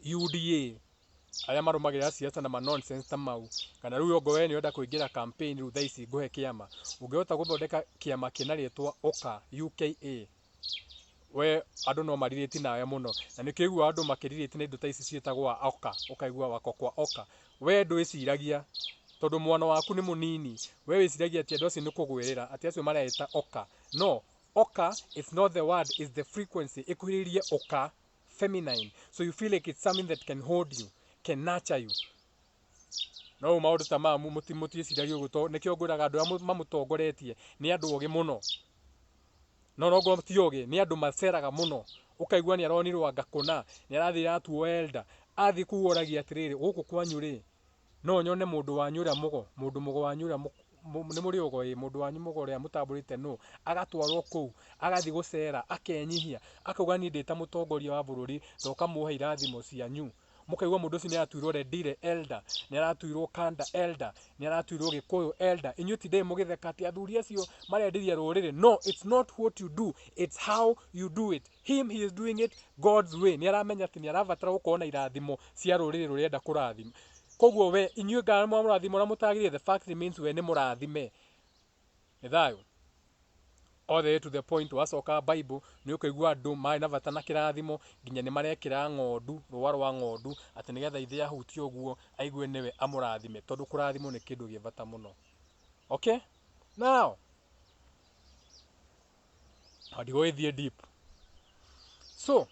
UDA arĩa marũmagĩrĩra siasa na nonsense ta mau, kana rĩu ongo we nĩũrenda kũingĩra campaign rĩu thaa ici ngũhe kĩama, ũngĩhota gũthondeka kĩama kĩna rĩtwa ũka UKA, we andũ no marirĩti nawe mũno, na nĩkĩigua andũ makĩrirĩti na indo ta ici ciĩtagwo oka, ũkaigua wako kwa oka. We ndwĩciragia tondũ mwana waku nĩ mũnini, we wĩciragia atĩ andũ acio nĩ kũgwĩrĩra atĩ acio mareĩta oka. No, oka is not the word, is the frequency. Ikuhiririe oka, feminine. So you feel like it's something that can hold you, can nurture you. No maũndũ ta mamu mũtiĩciragia ũguo, nĩkĩo ngwĩraga andũ arĩa mamũtongoretie nĩ andũ ogĩ mũno. No noguo ti ogĩ, nĩ andũ maceraga mũno. Ũkaigua nĩ aronirwo anga kũna, nĩ arathiĩ atuo elder, athiĩ kũu oragia atĩrĩrĩ, gũkũ kwanyu rĩ, no nyone mũndũ wanyu ũrĩa mũgo, mũndũ mũgo wanyu ũrĩa nĩ mũrĩ ũgo mũndũ wanyu mũgo ũrĩa mũtambũrĩte no, agatwarwo kũu, agathiĩ gũcera, akenyihia, akauga niĩ ndĩ ta mũtongoria wa bũrũri, ndoka muohe irathimo cianyu. Mũkaigua mũndũ ũcio nĩ aratuirwo Rendile elder, nĩ aratuirwo Kanda elder, nĩ aratuirwo Gĩkũyũ elder. Inyuĩ ti ndĩ mũgĩtheka atĩ athuri acio marendiria rũrĩrĩ. No, it's not what you do, it's how you do it. Him, he is doing it God's way. Nĩ aramenya atĩ nĩ arabatara gũkorwo na irathimo cia rũrĩrĩ rũrenda kũrathima. Koguo we inyuĩ ngana mũrathimo na mũtagĩrĩre, the fact remains we nĩ mũrathime. Nĩ thayũ. All the way to the point wacoka Bible nĩ ũkaigua andũ marĩ na bata na kĩrathimo, nginya nĩ marekĩra ng'ondu, rũa rwa ng'ondu, atĩ nĩgetha ithe ahutie ũguo aigue nĩwe amũrathime, tondũ kũrathimwo nĩ kĩndũ gĩ bata mũno. Okay? Now, Ndigũgĩthiĩ deep. So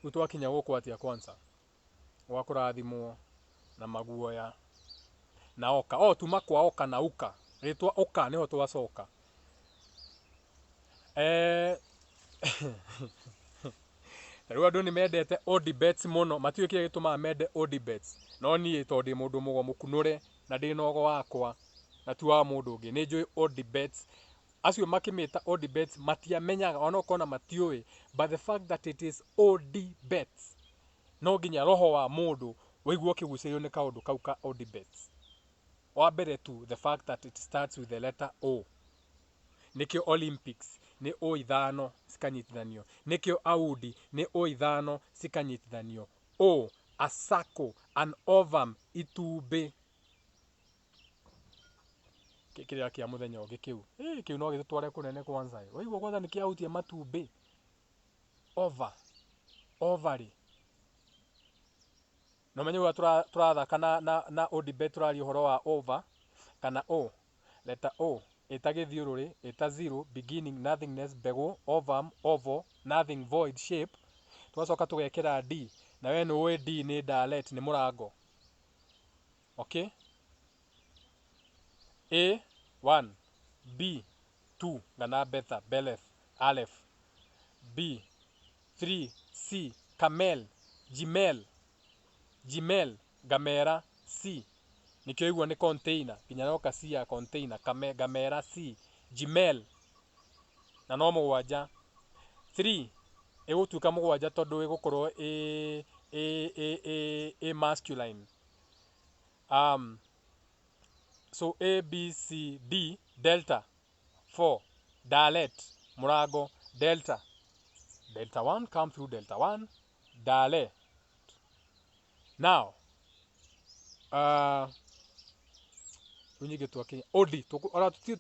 utwakinya gũkũ atia kwanza gwakũrathimwo na maguoya na oka tuma kwa oka na uka rĩtwa oka nĩho twacoka rĩu andũ nĩmendete odd bets mũno matiũĩ kĩrĩa gĩtũmaga mende odd bets no niĩ tondũ ndĩ mũndũ mũgomũkunũre na ndĩ na ũgo wakwa na ti wa mũndũ ũngĩ nĩnjũĩ odd bets acio makĩmĩta odd bets matiamenyaga onokorwo na matiũĩ but the fact that it is odd bets no nginya roho wa mũndũ wĩigua ũkĩgucĩrĩrio nĩ kaũndũ kau ka odd bets. Wa mbere tu the fact that it starts with the letter O. Nikio Olympics nĩ O ithano cikanyitithanio. Nikio Audi nĩ O ithano cikanyitithanio. O, a circle, an ovum, itumbĩ. Kĩrĩa kĩa mũthenya ũngĩ kĩu. Kĩu no gĩtũtware kũnene kwanza. Waigua kwanza nĩkĩahutia matumbĩ. Ova. Ovary. No menye wa tũrathaka na odd bet tũraria ũhoro wa over kana O. Letter O. Itagĩthiũrũrĩ, ita zero, beginning, nothingness, mbegũ, ovum, oval, nothing, void, shape. Tũgacoka tũgekĩra D. Na we nĩũĩ D nĩ dalet, nĩ mũrango. Okay? A, 1. B, 2. Gana betha, beleth, aleph. B, 3. C, camel, gmail. Gmail, gamera, C. Nikio igua ni container, kinya noka C ya container, gamera C, gmail. Na no mũgwanja. 3. Ĩgũtuĩka mũgwanja tondũ ĩgũkorwo ĩ masculine. So A, B, C, D, delta. 4. Dalet, mũrango, delta. Delta 1, come through delta 1. Dale. Now, unyige tuakinya odi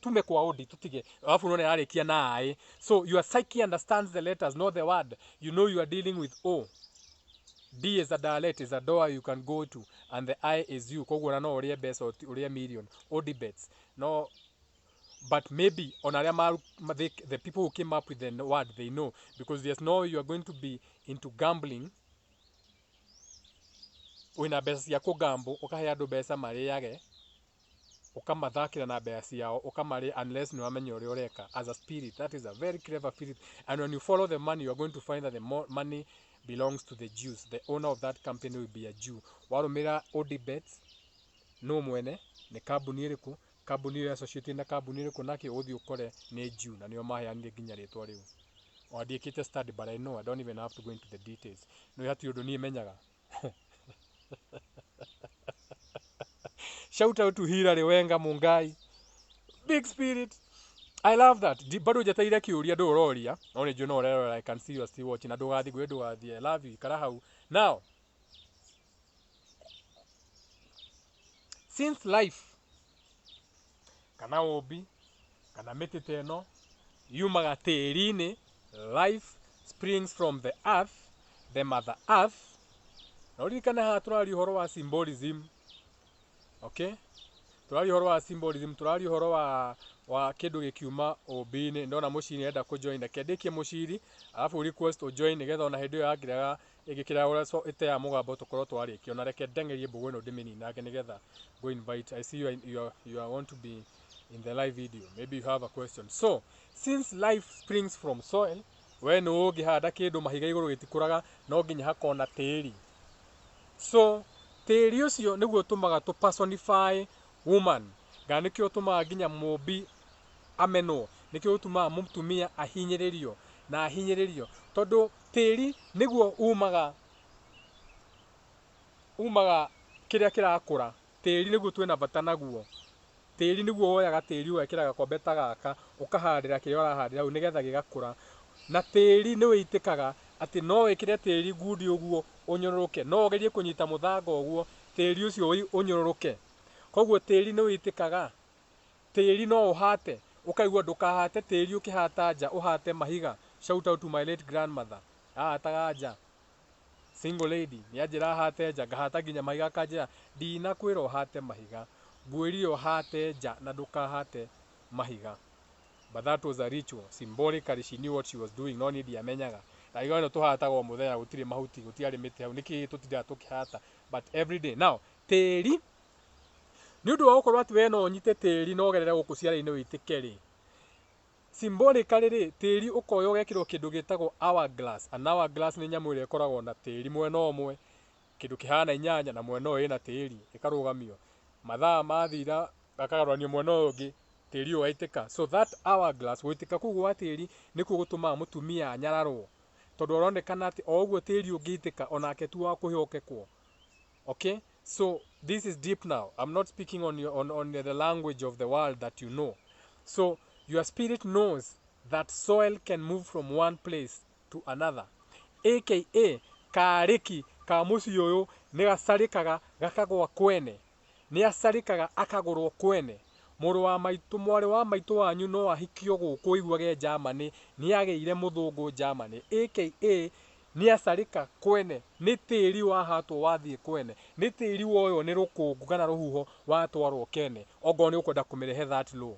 tume kwa odi tutige alafu unaona yarikia na ai. So your psyche understands the letters, not the word. You know you are dealing with O. D is a dialect, is a door you can go to, and the I is you. Kogwo na no urie best or urie million. Odi bets. No, but maybe on the people who came up with the word, they know, because there's no you are going to be into gambling. Wina besa cia kugambo ukahe andu besa mariage ukamathakira na besa ciao ukamari unless ni wamenya uria ureka as a spirit. That is a very clever spirit, and when you follow the money you are going to find that the money belongs to the Jews. The owner of that company will be a Jew. Warumira odd bets no mwene ni kambuni iriku, kambuni iri associated na kambuni iriku, nake uthi ukore ni Jew na nio maheanire nginya ritwa riu. Wadiekite study, but I know I don't even have to go into the details. No hati undu ni menyaga. Shout out to Hilary Wenga Mungai. Big spirit. I love that. Bado jataira kiuria ndo uroria. One you know I can see you are still watching. Na ndugathi gwe ndugathi. I love you. Kara hau. Now, since life kana obi kana metete eno yumaga tĩri-inĩ, life springs from the earth, the mother earth. Na uririkane haha tũraria ũhoro wa symbolism. Okay? Tũraria ũhoro wa symbolism, tũraria ũhoro wa kĩndũ gĩkiuma ũmbi-inĩ. Ndona mũciri enda kũjoin, na kĩandĩkie mũciri alafu request ũjoin nĩgetha ona hĩndĩ ĩyo yangĩraga ĩgĩkĩra ũrĩa ĩte ya mũgambo tũkorwo twarĩkia. Ona reke ndengerie mbũgũ ĩno ndĩmĩninange nĩgetha go invite. I see you want to be in the live video. Maybe you have a question. So, since life springs from soil, we no ũngĩhanda kĩndũ mahiga igũrũ gĩtikũraga, no nginya hakona tĩri. So, tĩri ũcio nĩguo ũtũmaga to personify woman. Ga nĩkĩo ũtũmaga nginya mũmbi amenwo. Nĩkĩo ũtũmaga mũtumia ahinyĩrĩrio na ahinyĩrĩrio. Tondũ tĩri nĩguo umaga kĩrĩa kĩrakũra. Tĩri nĩguo twĩna bata naguo. Tĩri nĩguo woyaga tĩri ũgekĩra gakombe ta gaka ũkahandĩra kĩrĩa ũrahandĩra hau nĩgetha gĩgakũra. Na tĩri nĩ wĩitĩkaga atĩ no wĩkĩre tĩri ngundi ũguo ũnyũrũrũke. No ũgerie kũnyita mũthanga ũguo tĩri ũcio ũnyũrũrũke. Koguo tĩri nĩ wĩitĩkaga. Tĩri no ũhate. Ũkaigua ndũkahate tĩri ũkĩhata nja, ũhate mahiga. Shout out to my late grandmother. Ahataga nja. Single lady. Nĩanjĩra hate nja, ngahata nginya mahiga akanjĩra ndinakwĩra ũhate mahiga. Ngwĩrire ũhate nja na ndũkahate mahiga. but that was a ritual. Symbolically she knew what she was doing, no need yamenyaga. Na igano tuhataga o muthenya gutire mahuti gutiari miti hau niki tutira tukihata, but every day. Now teri ni undu wa gukorwo ati we no nyite teri no gerere guku ciara-ini witike ri, symbolically ri teri ukoya ugekirwo kindu gitagwo hourglass. An hourglass ni nyamu ire ikoragwo na teri mwena umwe, kindu kihana inyanya na mwena uyu ina teri ikarugamio, mathaa mathira gakagaranio mwena uyu ungi teri waitika. So that hourglass witika kuu gwa teri nikuo gutuma mutumia anyararwo, tondu aronekana ati o uguo teri ungiitika onake tu wa kuhiokekwo. Okay, so this is deep now. I'm not speaking on the language of the world that you know. So your spirit knows that soil can move from one place to another, aka kariki ka muci uyu ni gacarikaga gakagwa kwene, ni acarikaga akagurwo kwene. Muru wa maitu mwari wa maitu wanyu no ahikio guku iguage Germany, ni ageire muthungu Germany, aka ni acarika kwene, ni tiri wahatwo wathie kwene, ni tiri woyo ni rukungu kana ruhuho watwarwo kene, ogo ni ukwenda kumirehe that law,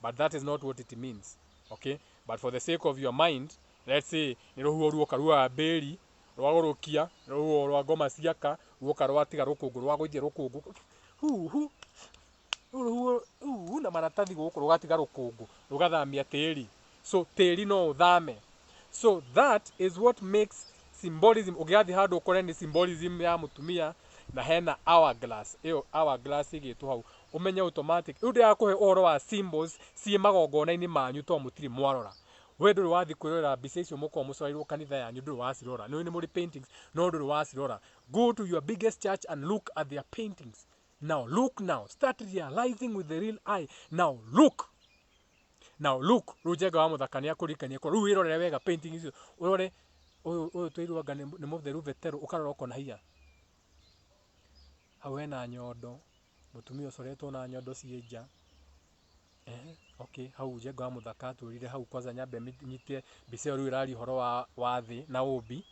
but that is not what it means. Okay, but for the sake of your mind, let's say ni ruhuho ruoka rwa beri rwagurukia, ruhuho rwa ngoma ciaka ruoka rwatiga rukungu rwa guithia rukungu na maratathi guku rugatiga rukungu rugathamia tiri, so tiri no uthame. So that is what makes symbolism. Ugiathi handu ukore ni symbolism ya mutumia na hena hourglass, iyo hourglass igitwo hau, umenye automatic undu ya kuhe oro wa symbols cie magongona-ini manyu to mutiri mwarora. We nduri wathi kwirora mbica icio muko mucorirwo kanitha yanyu, nduri wacirora, ni muri paintings no nduri wacirora. Go to your biggest church and look at their paintings. Now look, now start realizing with the real eye. Now look, rujega wa muthakania kurikania ko ru irorere wega painting icio urore uyu twiruanga ni mutheru vetero ukarora uko na hia hau hena nyondo, mutumia ucoretwo na nyondo cienja. Okay, hau jenga wa muthaka turire hau kwanza nyambe nyitie mbica ru irari horo wa thi na umbi.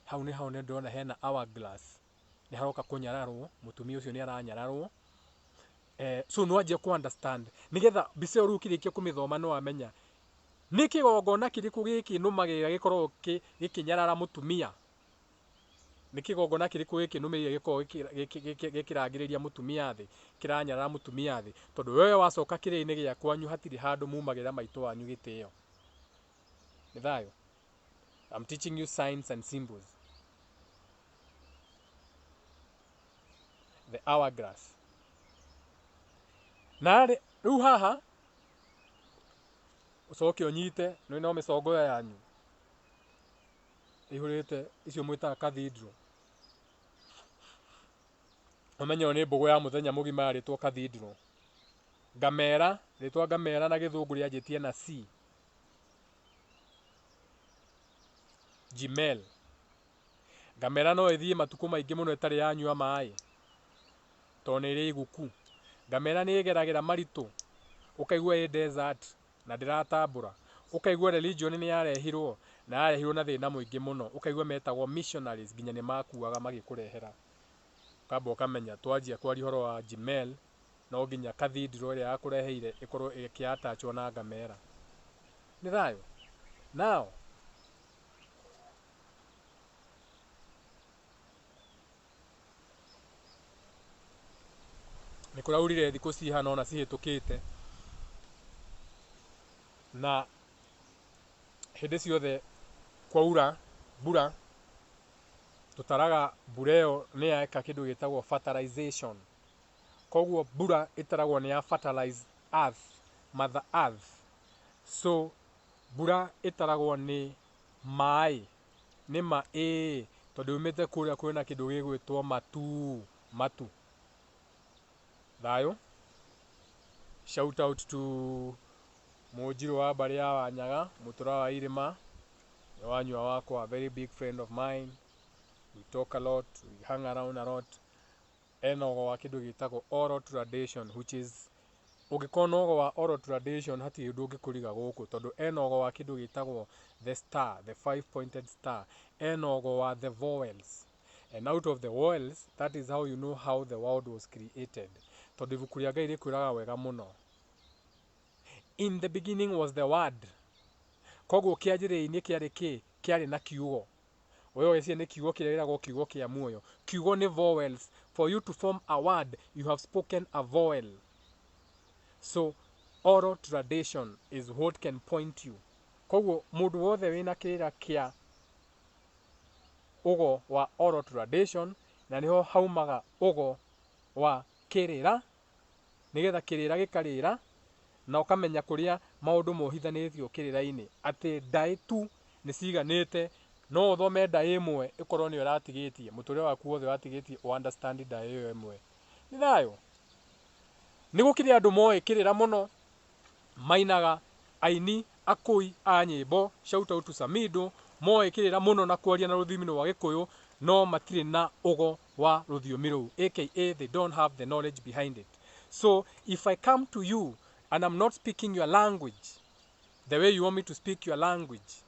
Hau ni ndona hena hourglass, ni haroka kunyararwo, mutumia ucio ni aranyararwo. So no aje ku understand nigetha mbica ru kirikia kumithoma no amenya ni kigongona kiriku giki numagira gikorwo gikinyarara mutumia, ni kigongona kiriku giki numagira gikorwo gikirangiriria mutumia thi, kiranyarara mutumia thi, tondu wewe wacoka kiri-ini gia kwanyu hatiri handu mumagira maitu wanyu gitio. Ni thayo. I'm teaching you signs and symbols. The hourglass. Nare riu haha ucoke unyite no micongo yanyu ihurite icio mwitaga cathedral. Umenyo ni mbugu ya muthenya mugima yaritwo cathedral. Ngamera ritwa ngamera na githungu rianjitie na C. Gmail. Ngamera no ithie matuku maingi muno itari yanyua mai to ni ri guku. Ngamera ni igeragira maritu, ukaigua i desert na ndiratambura, ukaigua religion ni yarehirwo na yarehirwo na thina muingi muno, ukaigua metagwo missionaries nginya ni makuaga magikurehera. Kamba ukamenya twanjia kwari horo wa Gmail no nginya cathedral ria yakureheire ikorwo ikiatachwo na ngamera. Ni thayo. Now nikuraurire thiku cihana ona cihitukite, na hindi ciothe kwaura mbura tutaraga mbura iyo ni yaeka kindu gitagwo fertilization. Koguo mbura itaragwo ni ya fertilize earth, mother earth. So mbura itaragwo ni mai, ni tondu umite kuria kwina kindu gigwitwo matu. Thayo. Shout out to Mujiro wa bari ya Wanyaga, mutura wa irima, wanywa wako, a very big friend of mine. We talk a lot, we hang around a lot. Enogo wa kindu gitagwo oral tradition, which is ugikonogo wa oral tradition hati undu ungikuriga guku, tondu enogo wa kindu gitagwo the star, the 5-pointed star. Enogo wa the vowels, and out of the vowels, that is how you know how the world was created. Tondu ibuku ria Ngai rikwiraga wega muno, In the beginning was the word. Koguo kianjĩrĩria-inĩ kĩarĩ kĩ? Kĩarĩ na kiugo. Wewe cie nĩ kiugo kĩrĩa gĩtagwo kiugo kĩa muoyo. Kiugo nĩ vowels. For you to form a word, you have spoken a vowel. So, oral tradition is what can point you. Koguo mũndũ wothe wĩna kĩrĩra kĩa ũgo wa oral tradition, na nĩho haumaga ũgo wa kĩrĩra, nĩgetha kĩrĩra gĩkarĩra, na ũkamenya kũrĩa maũndũ mohithanĩtio kĩrĩra-inĩ. Atĩ ndaĩ tu nĩ ciganĩte, no ũthome ndaĩ ĩmwe ĩkorwo nĩyo ũratigĩtie, mũtũrĩre waku wothe watigĩtie understand ndaĩ ĩyo ĩmwe. Nĩ thayũ? Nĩ gũkĩrĩ andũ moĩ kĩrĩra mũno, mainaga, aini, akũi a nyĩmbo, shout out to Samido, moĩ kĩrĩra mũno na kwaria na rũthiomi rwa Gĩkũyũ, no matirĩ na ũgo wa rũthiomi rũu, aka they don't have the knowledge behind it. So if I come to you and I'm not speaking your language the way you want me to speak your language,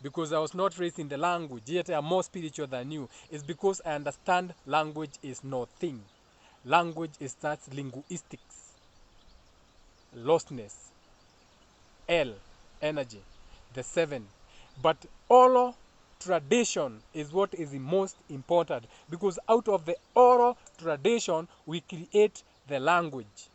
because I was not raised in the language, yet I am more spiritual than you, is because I understand language is nothing. Language is that linguistics, lostness, L, energy, the 7. But oral tradition is what is the most important, because out of the oral tradition we create the language.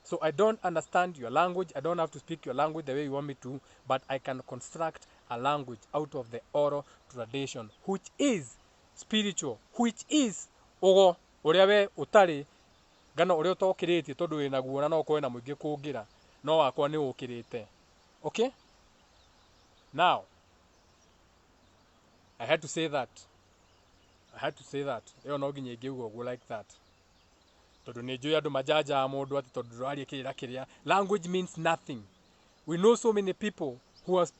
So I don't understand your language, I don't have to speak your language the way you want me to, but I can construct a language out of the oral tradition, which is spiritual, which is ogo ũrĩa we ũtarĩ, ngano ũrĩa ũtokĩrĩtie tondũ wĩna guo na no ũkorwo na mũingĩ kũngĩra, no wakwa nĩ ũkĩrĩte. Okay? Now, I had to say that. Ĩyo no nginya ingĩuga ũguo like that. Tondũ nĩ njũĩ andũ majajaga mũndũ atĩ tondũ ndũraria kĩrĩra kĩrĩa. Language means nothing. We know so many people who have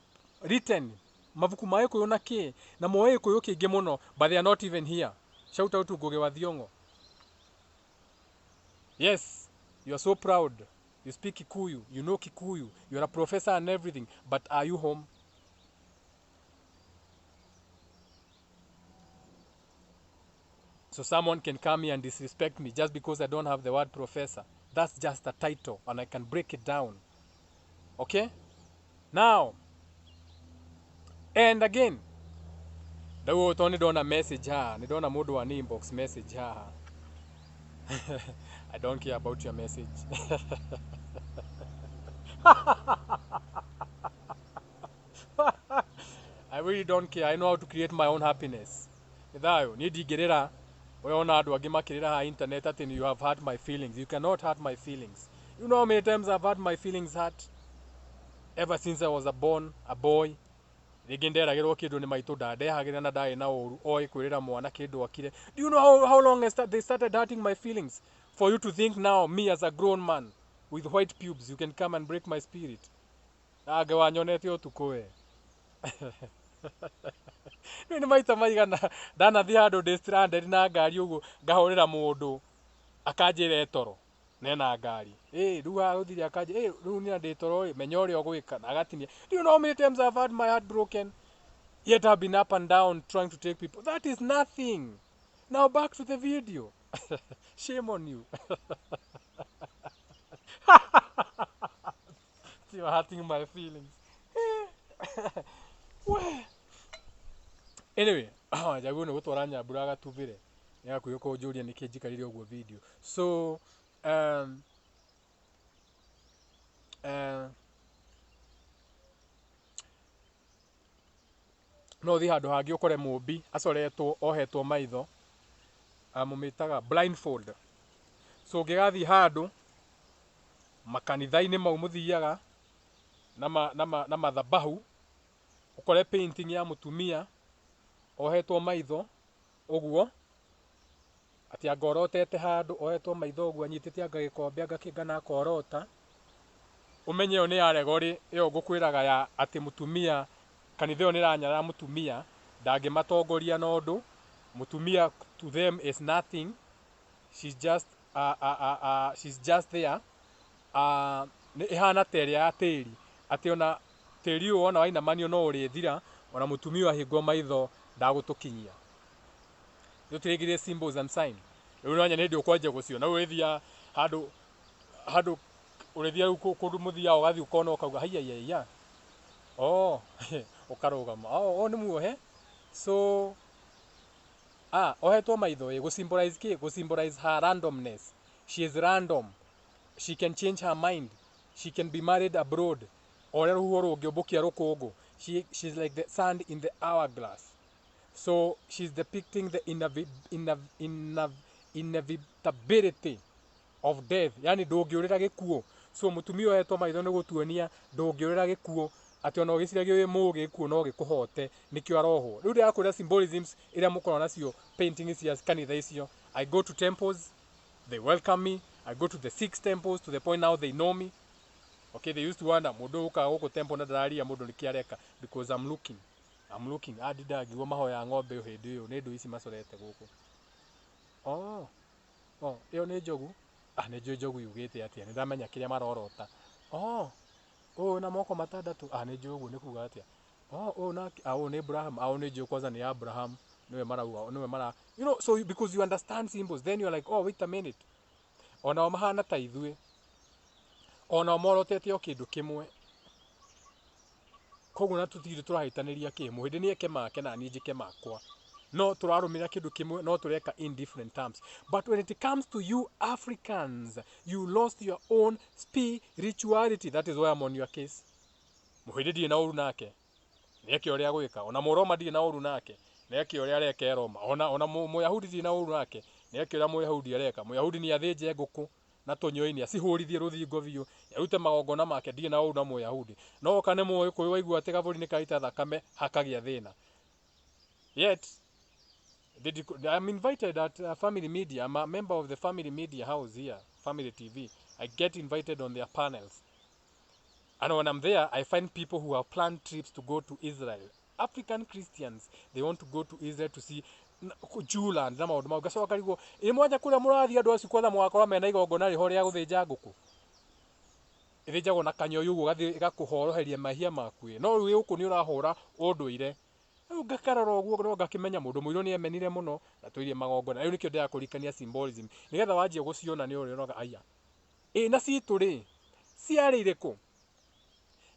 written mabuku ma Gĩkũyũ na kĩ, na moĩ Gĩkũyũ kĩingĩ mũno, but they are not even here. Shout out to Ngugi wa Thiong'o. Yes, you are so proud. You speak Kikuyu, you know Kikuyu, you are a professor and everything, but are you home? So someone can come here and disrespect me just because I don't have the word professor. That's just a title and I can break it down. Okay? Now, and again, dawo to ni dona message ha, ni dona mũndũ wa inbox message ha. I don't care about your message. I really don't care. I know how to create my own happiness. Ithayo, ni digirira, weona andũ angĩ makirira ha internet atĩ you have hurt my feelings. You cannot hurt my feelings. You know how many times I've had my feelings hurt? Ever since I was born, a boy. Rĩngĩ nderagĩrwo kĩndũ nĩ maitũ ndandehagĩra na ndarĩ na ũru, oĩ kwĩrĩra mwana kĩndũ akire. Do you know how long they started hurting my feelings? For you to think now, me as a grown man with white pubes, you can come and break my spirit. Age wanyonete ũtukũ we. Nĩ maita maigana ndanathiĩ handũ ndĩ stranded na ngari ũguo ngahũrĩra mũndũ akanjĩra toro nena ngari. Rĩu agũthire akanjĩra rĩu nĩ ndĩ toro menya ũrĩa ũgwĩka na agatinia. Do you know how many times I've had my heart broken? Yet I've been up and down trying to take people. That is nothing. Now back to the video. Shame on you. You're hurting my feelings. Anyway, jagu nĩ gũtwara nyambura agatubĩre. Nĩ gakwĩyo kũnjũria nĩkĩ njikarire ũguo video. So, no thi handũ hangĩ ũkore mũmbi acoretwo ohetwo maitho, mũmĩtaga blindfold. So ũngĩgathiĩ handũ makanitha-inĩ mau mũthiaga na mathabahu, ũkore painting ya mũtumia ohetwo maitho ũguo, atĩ angorotete handũ ohetwo maitho ũguo, anyitĩte anga gĩkombe anga kĩngana akorota, ũmenye ĩyo nĩ aregori ĩyo ngũkwĩraga ya atĩ mũtumia, kanitha ĩyo nĩ ĩranyarara mũtumia, ndangĩmatongoria na ũndũ, mũtumia to them is nothing, she's just there. Ihana ta ĩrĩa ya tĩri, atĩ ona tĩri ũyũ ona wainamanio no ũrĩthira, ona mũtumia ahingwo maitho ndagũtũkinyia. Nĩũtirĩngĩrie symbols and sign. Rĩu nonya nĩ ndĩ ũkwanjia gũciona, rĩu wĩthia handũ urithia riu kundu muthia ugathi ukona ukauga haiya oh ukarugama oh ni muohe so ohetwo maitho go symbolize her randomness. She is random, she can change her mind, she can be married abroad or ruho rungiobukia rukungu. She's like the sand in the hourglass. So she's depicting the inevitability of death, yani ndungiurira gikuo. So mutumia ohetwo maitho ni gutuonia ndungiurira gikuo, ati ona ugiciragia wi mugi gikuo no gikuhote, nikio arohwo. Riu ndirakwira symbolisms iria mukona nacio paintings cia kanitha icio. I go to temples, they welcome me. I go to the 6 temples to the point now they know me. Okay, they used to wonder mundu uka guku temple na ndararia mundu nikiareka because I'm looking adida ngiwa mahoya ng'ombe hindi uyu ni ndu ici macorete guku. Iyo ni njogu. Ni njogu yugite atia ni ndamenya kiria marorota. Na moko matandatu. Ni njogu ni kuga atia. Ni Abraham. Ni njogu kwanza ni Abraham. Niwe mara. You know, so because you understand symbols, then you're like, wait a minute. Ona mahana ta ithuĩ. Ona morotete o kindu kimwe. Koguo na tutiri turahitaniria kimu. Hindi ni eke make na ni njike makwa. No turarumira kindu kimwe, no tureka in different terms. But when it comes to you Africans, you lost your own spirituality. That is why I'm on your case. Muhindi ndi na uru nake. Nieke uria gwika. Ona Muroma ndi na uru nake. Nieke uria areka Roma. Ona Muyahudi ndi na uru nake. Nieke uria Muyahudi areka. Muyahudi ni athinje nguku na tunyoi-ini acihurithie ruthingo biu. Yarute magongona make ndi na uru na Muyahudi. No kane Muyikuyu waigua ati gaburi ni kaita thakame hakagia thina. Yet I'm invited at family media. I'm a member of the family media house here, Family TV. I get invited on their panels. And when I'm there, I find people who have planned trips to go to Israel. African Christians, they want to go to Israel to see Juland na maundu mau. Gacoka riguo imwanja kuria murathia andu acio kwatha mwakora mena igongona riho ria guthinja nguku. Ithinjagwo na kanyoyu uguo gathi gakuhoroheria mahia maku. No riu uku ni urahura unduire. Riu ngakarora uguo no ngakimenya mundu muiro ni emenire muno na twirie magongona. Riu nikio ndira kurikania symbolism. Nigetha wanjie guciona ni urionaga aya. Na citu ri ciari iriku.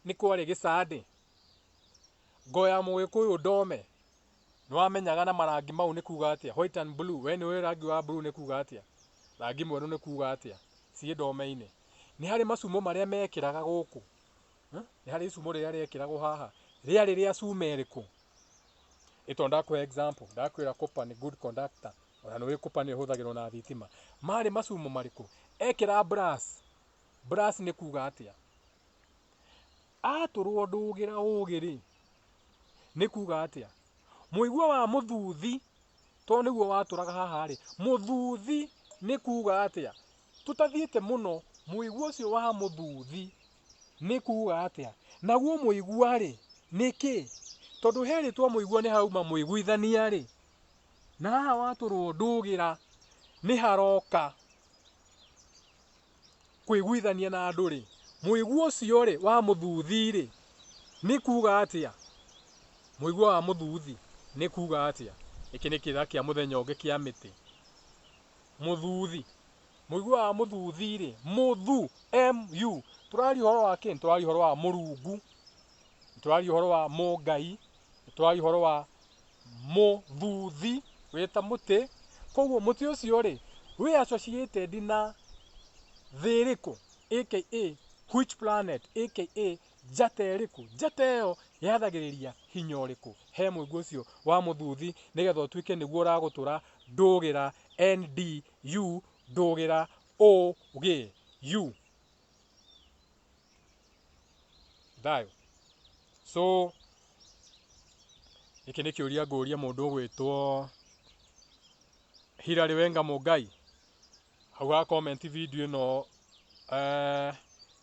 Ni kwari gicande. Ngoya Mugikuyu ndome. Nwamenyaga na marangi mau ni kuga atia. White and blue. We ni we rangi wa blue ni kuga atia. Rangi mweru ni kuga atia. Cie ndome-ini. Ni hari macumo maria mekiraga guku. Ni hari icumo riria riekiragwo haha. Riari ria cuma iriku. Ito ndakwe example. Ndakwira copper ni good conductor. Ona no copper ni huthagirwo na thitima. Mari macumo mariku. Ekira brass. Brass ni kuga atia. Aturwo ndugira ugiri. Ni kuga atia. Muigua wa muthuthi to niguo waturaga haha ri. Muthuthi ni kuga atia. Tutathiite muno. Muigua ucio wa muthuthi ni kuga atia. Naguo muigua ri niki? Tondu heritwo muigua ni hauma muiguithania ri. Na haha waturwo ndugira ni haroka kuiguithania na andu ri. Muigua ucio ri wa muthuthi ri ni kuga atia. Muigua wa muthuthi ni kuga atia. Iki ni kira kia muthenya ungi kia miti. Muthuthi. Muigua wa muthuthi ri. Muthu mu. Turari horo wa kin, turari horo wa Murungu. Turari horo wa Mungai. Turari horo wa muthuthi weta muti. Koguo muti ucio ri we associated na thiriku aka which planet aka jate iriku. Jate yo yathagiriria hinya uriku he muigua ucio wa muthuthi nigetha utwike niguo uragutura ndugira ndu ndugira ogu dayo. So iki ni kiuria nguria mundu ugwitwo Hilary Wenga Mungai. Hau ha comment video no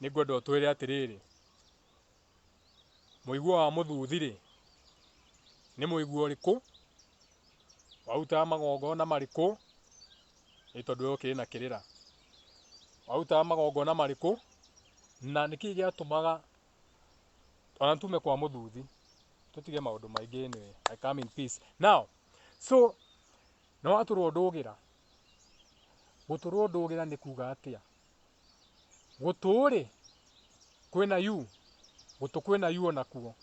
ni ngwenda utwire atiriri. Muigua wa muthuthi ri ni muigua uriku? Wauta magongona mariku? Ni tondu yoki na kirira. Wauta magongona mariku? Na niki giatumaga ona tume kwa muthuthi. Tutige maundu maingi anyway. I come in peace. Now, so no waturwo ndugira. Guturwo ndugira ni kuga atia. Guturi kwina yu gutu kwina yu onakuo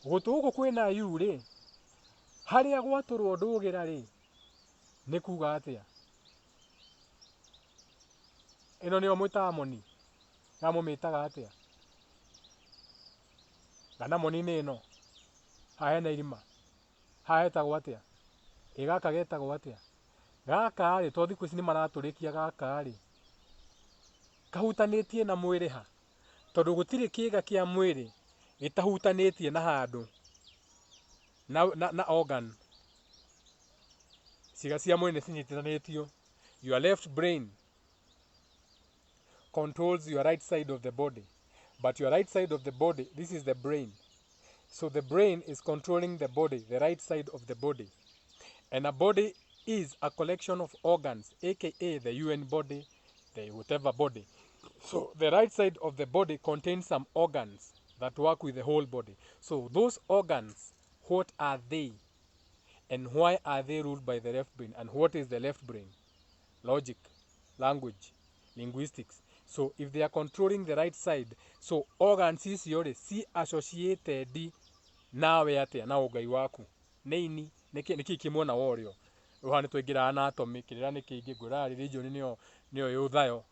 gutu guku kwina yu ri haria gwaturwo ndugira ri ni kuga atia ino ni omwita moni na mumitaga atia kana moni ni ino haena irima haetagwo atia igaka getagwo atia gaka ri to thiku ici ni maraturikia gaka ri kahutanitie na mwiri ha tondu gutiri kiga kia mwiri gitahutanitie na handu na organ ciga cia mwiri cinyitithanitio. Your left brain controls your right side of the body, but your right side of the body, this is the brain, so the brain is controlling the body, the right side of the body, and a body is a collection of organs, aka the UN body, the whatever body. So the right side of the body contains some organs that work with the whole body. So those organs, what are they? And why are they ruled by the left brain? And what is the left brain? Logic, language, linguistics. So if they are controlling the right side, so organs icio si associated nawe atia na ugai waku. Neini niki kimwona worio. Ruhani twingira anatomy kirira nikingi ngura religion niyo yuthayo.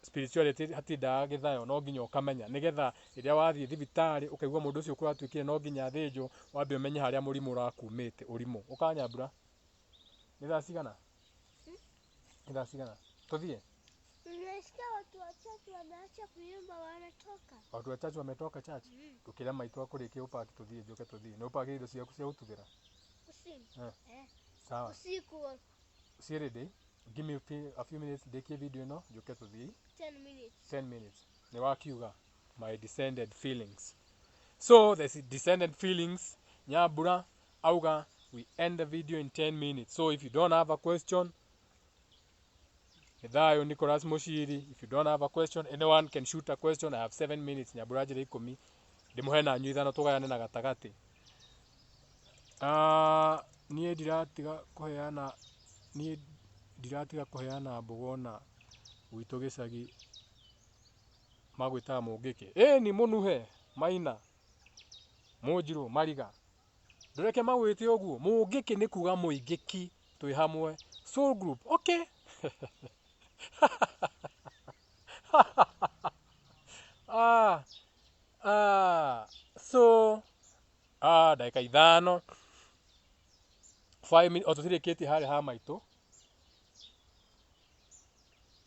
Spirituality hatindaga githayo no nginya ukamenya nigetha iria wathie thibitari ukaigua mundu ucio kuratwikire no nginya thinjo wambe umenye haria murimu urakumite urimo ukanyambura ni thaa cigana ni thaa cigana tuthie Nasikia watu wachache wameacha kuimba wanatoka. Watu wachache wametoka chache tukira maitu akurikia upaki tuthie njoke tuthie no upaki indo ciaku cia utugira Usiku. Sawa Usiku. Ready? Give me a few minutes ndekie video no njoke tuthie 10 minutes. 10 minutes. Ni wakiuga my descended feelings. So the descended feelings Nyabura auga we end the video in 10 minutes. So if you don't have a question, Edhayo Nicholas Moshiri, if you don't have a question, anyone can shoot a question. I have 7 minutes. Nyabura jire ikumi. Ndimuhe na nyu ithano tugayane na gatagati. Nie ndiratiga kuheana mbugona gwitu gicagi magwita mungiki ni munuhe maina munjiru mariga ndureke magwite uguo mungiki ni kuga muingiki twi hamwe soul group okay so dakika ithano 5 minutes otuthireketie hari ha maitu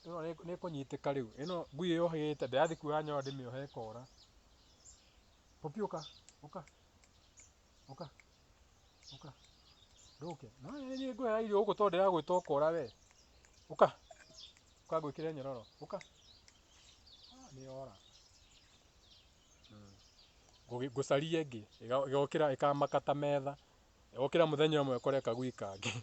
ino ni kunyitika riu ino ngui yohete ndathi kuoya nyoa ndimiohe kora Popi uka nduke no ni ngwe irio uko to ndira gwita ukora we uka gwikire nyororo uka ni ora gucarie ngi igokira ikamakata metha igokira muthenya umwe koreka gwikange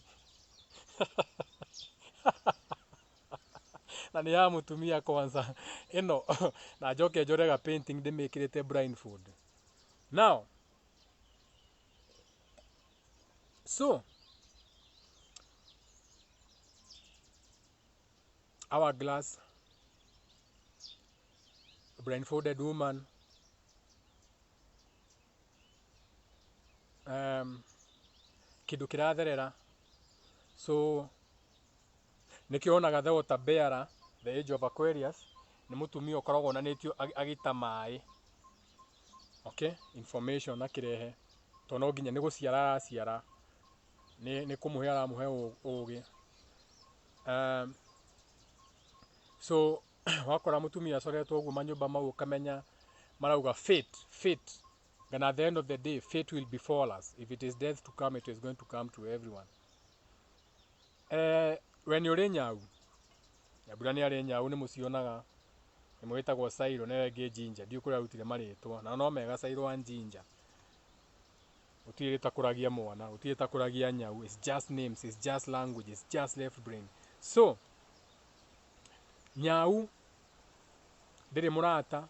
na ni ya mutumia kwanza ino na njoke njorega painting ndimikirite blindfold now. So our glass blindfolded woman kindu kiratherera so nikionaga the water bearer, the age of Aquarius ni mutumia ukoragwo onanitio agita mai okay information akirehe to no nginya ni guciara araciara ni kumuhe aramuhe ugi so wakora mutumia acoretwo uguo manyumba mau ukamenya marauga fate and at the end of the day fate will befall us. If it is death to come, it is going to come to everyone. When you're in nyau nyabura ni ari nyau ni mucionaga ni mwitagwo sairo na ngi jinja ndiu kuria rutire maritwa na no mega sairo and jinja utirita kuragia mwana utirita kuragia nyau. It's just names, it's just language, it's just left brain. So nyau ndiri murata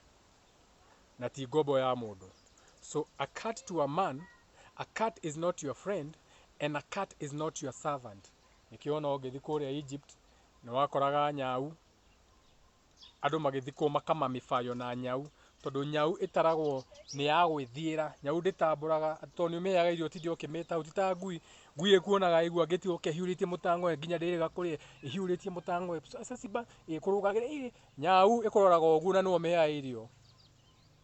na ti gobo ya mundu. So a cat to a man, a cat is not your friend and a cat is not your servant. Nikiona ogethi kuria Egypt ni wakoraga nyau andu magithikwo makamamifayo na nyau tondu nyau itaragwo ni ya gwithiira nyau nditamburaga to ni umeyaga irio tindi ukimita utita ngui ngui ikuonaga igua ngiti ukehiuritie mutango nginya ndiriga kuria ihiuritie mutango sasa simba ikurugagira nyau ikuroraga uguo na no umeyaga irio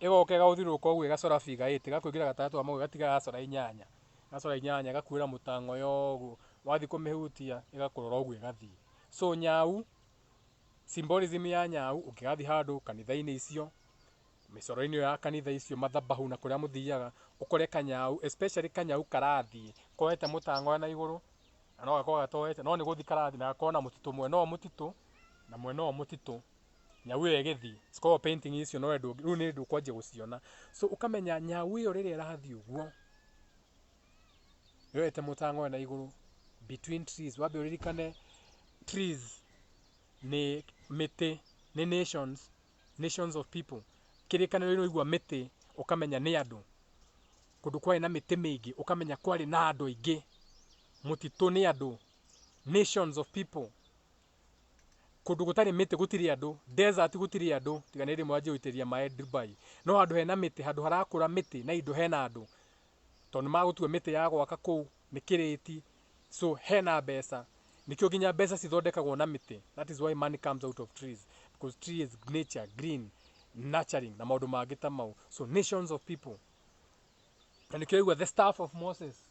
igoke gauthiruka uguo igacora figa 8 gakwingira gatatu wa magwe gatiga gacora inyanya gakuira mutango yoguo wathi kumihutia igakurora uguo igathii so nyau symbolism ya nyau ukigathi handu kanitha-ini icio micoro-ini ya kanitha icio mathabahu na kuria muthiaga ukore kanyau especially kanyau karathii koete mutango na iguru na no gakorwo gatoete no ni guthi karathi na gakorwo na mutitu mwena o mutitu na mwena o mutitu nyau iyo igithi score painting icio no endu riu ni ndu kwanjia guciona so ukamenya nyau iyo riria irathi uguo yoete mutango na iguru between trees wabe uririkane trees ni miti ni nations of people kirikaniro ino igua miti ukamenya ni andu kundu kwari na miti mingi ukamenya kwari na andu aingi mutitu ni andu nations of people kundu gutari miti gutiri andu desert gutiri andu tigane rimwe wanjie guitiria mae Dubai no handu hena miti handu harakura miti na indo hena andu tondu magutue miti ya gwaka kuu ni kiriti so hena mbeca nikio ginya mbeca cithondekagwo na miti that is why money comes out of trees because tree is nature green nurturing na maundu mangi ta mau so nations of people na nikio igua the staff of Moses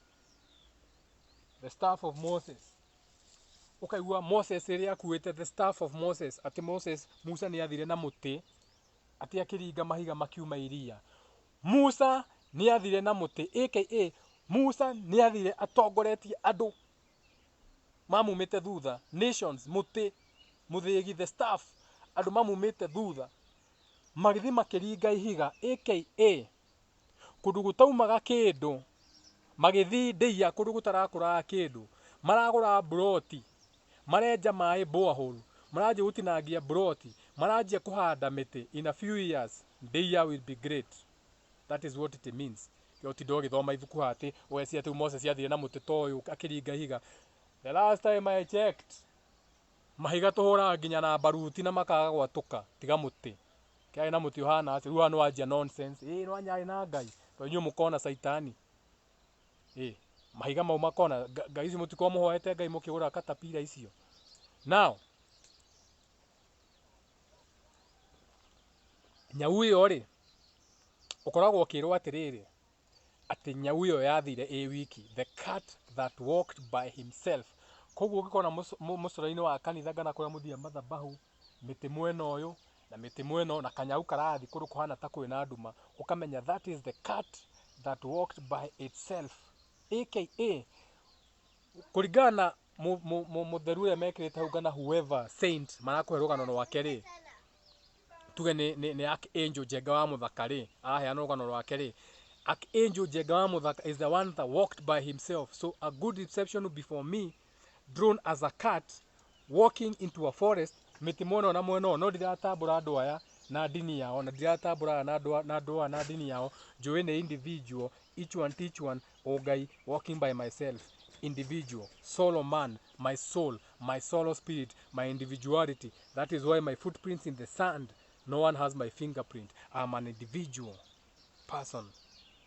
ukaigua Moses iria akuite the staff of Moses ati Musa ni athire na muti ati akiringa mahiga makiuma iria Musa ni athire na muti aka Musa ni athire atongoretie andu mamumite thutha nations muti muthigi the staff andu mamumite thutha magithi makiringa ihiga aka kundu gutaumaga kindu magithi ndeia kundu gutarakura kindu maragura broti marenja mai borehole maranjia gutinangia broti maranjia kuhanda miti in a few years ndeia will be great that is what it means yotindo githoma ibuku hati wesi ati Moses yathire na muti toyu akiringa higa the last time I checked mahiga tuhura nginya na baruti na makaga gwatuka tiga muti kai na muti uhana ati ruha no wanjia nonsense no anyari na ngai to nyu mukona saitani mahiga mau makona ngai icio mutiko muhoete ngai mukigura katapira icio now nyau iyo ri ukoragwo ukirwo atiriri ati nyau iyo yathire wiki the cat that walked by himself koguo ukikona mucoro-ini wa kanitha ngana kuria muthia mathabahu miti mwena uyu na miti mwena na kanyau karathi kundu kuhana ta kwina nduma ukamenya that is the cat that walked by itself aka kuringana mutheru uria mekirite hau ngana whoever saint marakuhe rugano rwake ri tuge ni archangel Jenga wa muthaka ri aheana rugano rwake ri archangel Jenga wa muthaka is the one that walked by himself so a good reception before me drawn as a cat walking into a forest miti mwena na mwena no ndiratambura andu aya na dini yao na ndiratambura na andu na dini yao join the individual each one ogai walking by myself individual solo man my soul my solo spirit my individuality that is why my footprints in the sand no one has my fingerprint I'm an individual person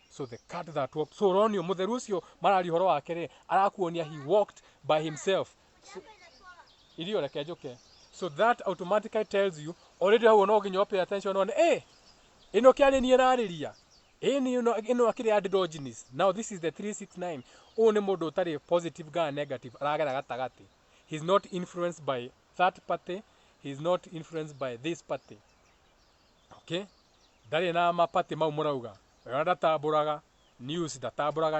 so the cat that walked so ronio mutheru ucio marari horo wake ri arakuonia he walked by himself so, irio reke njuke so that automatically tells you already how no nginya pay attention on ino kiari ni irariria ino akiri androgynes now this is the 369 ni mundu utari positive ga negative aragera gatagati he's not influenced by that party he's not influenced by this party okay ndari na mapati mau murauga ndatamburaga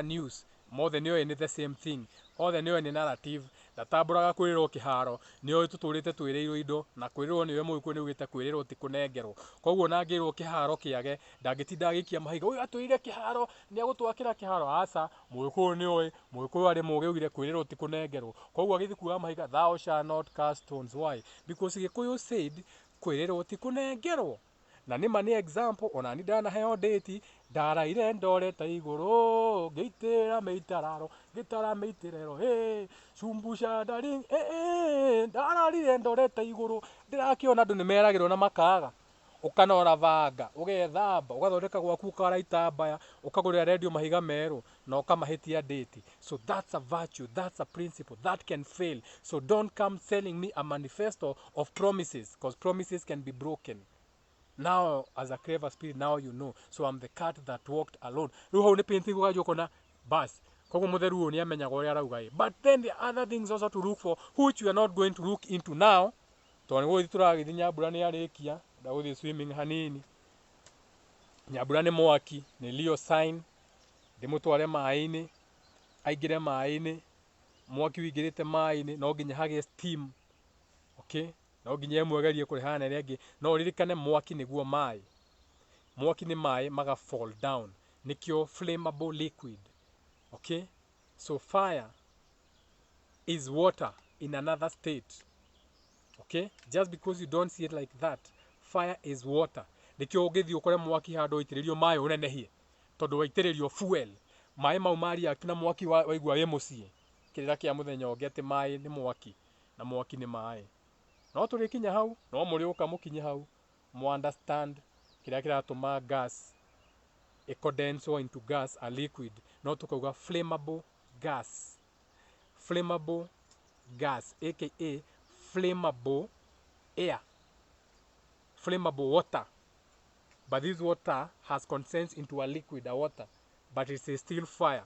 news mothe niyo ni the same thing othe niyo ni narrative ndatamburaga kwirirwo kiharo niyo tuturite twirirwo indo na kwirirwo niwe muiku ni ugite kwirirwo ti kunengerwo koguo nangirwo kiharo kiage ndangitinda gikia mahiga uyu atwire kiharo ni agutwakira kiharo aca muiku ni oi muiku ari muge ugire kwirirwo ti kunengerwo koguo agithi kuwa mahiga thou shall not cast stones why because Gikuyu said kwirirwo ti kunengerwo na nima ni example ona ni ndana heo date ndaraire ndoreta iguru ngeitira meitararo ngitara meitirero cumbusha ndari ndararire ndoreta iguru ndirakiona andu nimeragirwo na makaga ukanora vanga ugethamba ugathondeka gwaku ukara itambaya ukagurira radio mahiga meru na ukamahitia date. So that's a virtue, that's a principle that can fail. So don't come selling me a manifesto of promises, because promises can be broken. Now as a clever spirit, now you know. So I'm the cat that walked alone. Riu hau ni painting gukajukona bas koguo mutheru uyu ni amenyaga uria arauga. But then the other things also to look for, which we are not going to look into now. Tondu guthi turagithi nyambura ni arikia ndaguthi swimming hanini. Nyambura ni mwaki ni Leo sign, ndimutware mai-ini aingire mai-ini, mwaki wingirite mai-ini no nginya hage steam. Okay, no nginya emwegerie kurihana ria ngi no ririkane mwaki niguo mai. Mwaki ni mai maga fall down, nikio flammable liquid. Okay, so fire is water in another state. Okay, just because you don't see it like that, fire is water. Nikio ugithi ukore mwaki hando itiririo mai unenehie tondu waitiririo fuel mai mau mari akina mwaki waigua wi mucii kirira kia muthenya ungi ati mai ni mwaki na mwaki ni mai. No turikinya hau no muri ukamukinye hau mu understand kirira kiratuma gas condense into gas a liquid, no tukauga flammable gas, flammable gas aka flammable air, flammable water. But this water has condensed into a liquid, a water, but it's still fire.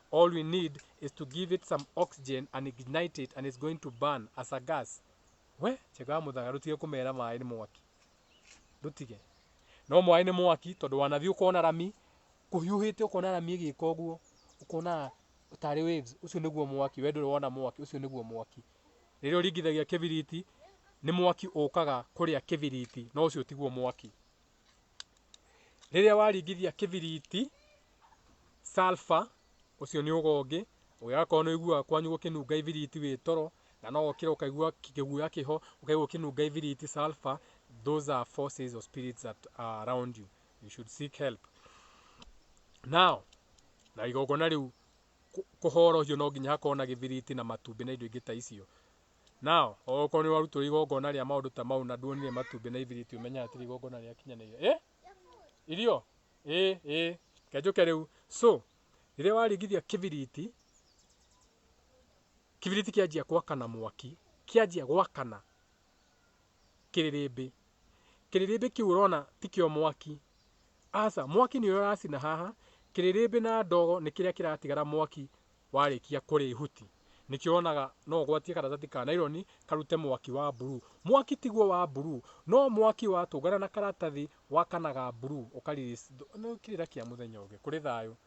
All we need is to give it some oxygen and ignite it, and it's going to burn as a gas. We chega muthaga rutige kumera mai ni mwaki rutige no mai ni mwaki tondu wanathi ukona rami kuhiuhite ukona rami igika uguo ukona utari waves ucio niguo mwaki we nduri wona mwaki ucio niguo mwaki. Riria uringithagia kibiriti ni mwaki ukaga kuria kibiriti no ucio tiguo mwaki. Riria waringithia kibiriti sulfur ucio ni ugongi ugakorwo ni igua kwanyu gukinunga ibiriti wi toro na no ukira ukaigua kiguya kiho ukaigua kinunga ibiriti sulfur. Those are forces or spirits that are around you. You should seek help. Now na igogona riu kuhorohio no nginya hakorwo na gibiriti na matumbi na indo ingi ta icio. Now okorwo ni warutwo igogona ria maundu ta mau na nduonire matumbi na ibiriti umenya atiri igogona ria kinyanĩire irio kenjuke riu. So riria waringithia kibiriti kianjia gwakana mwaki, kianjia gwakana kiririmbi kiu urona tikio mwaki asa mwaki ni uracina haha, kiririmbi na ndogo ni kiria kiratigara mwaki warikia kuri huti. Nikio onaga no gwatie karatathi ka nylon karute mwaki wa blue. Mwaki tiguo wa blue no mwaki wa tungana na karatathi wakanaga blue ukariri no kirira kia muthenya ungi kuri thayo.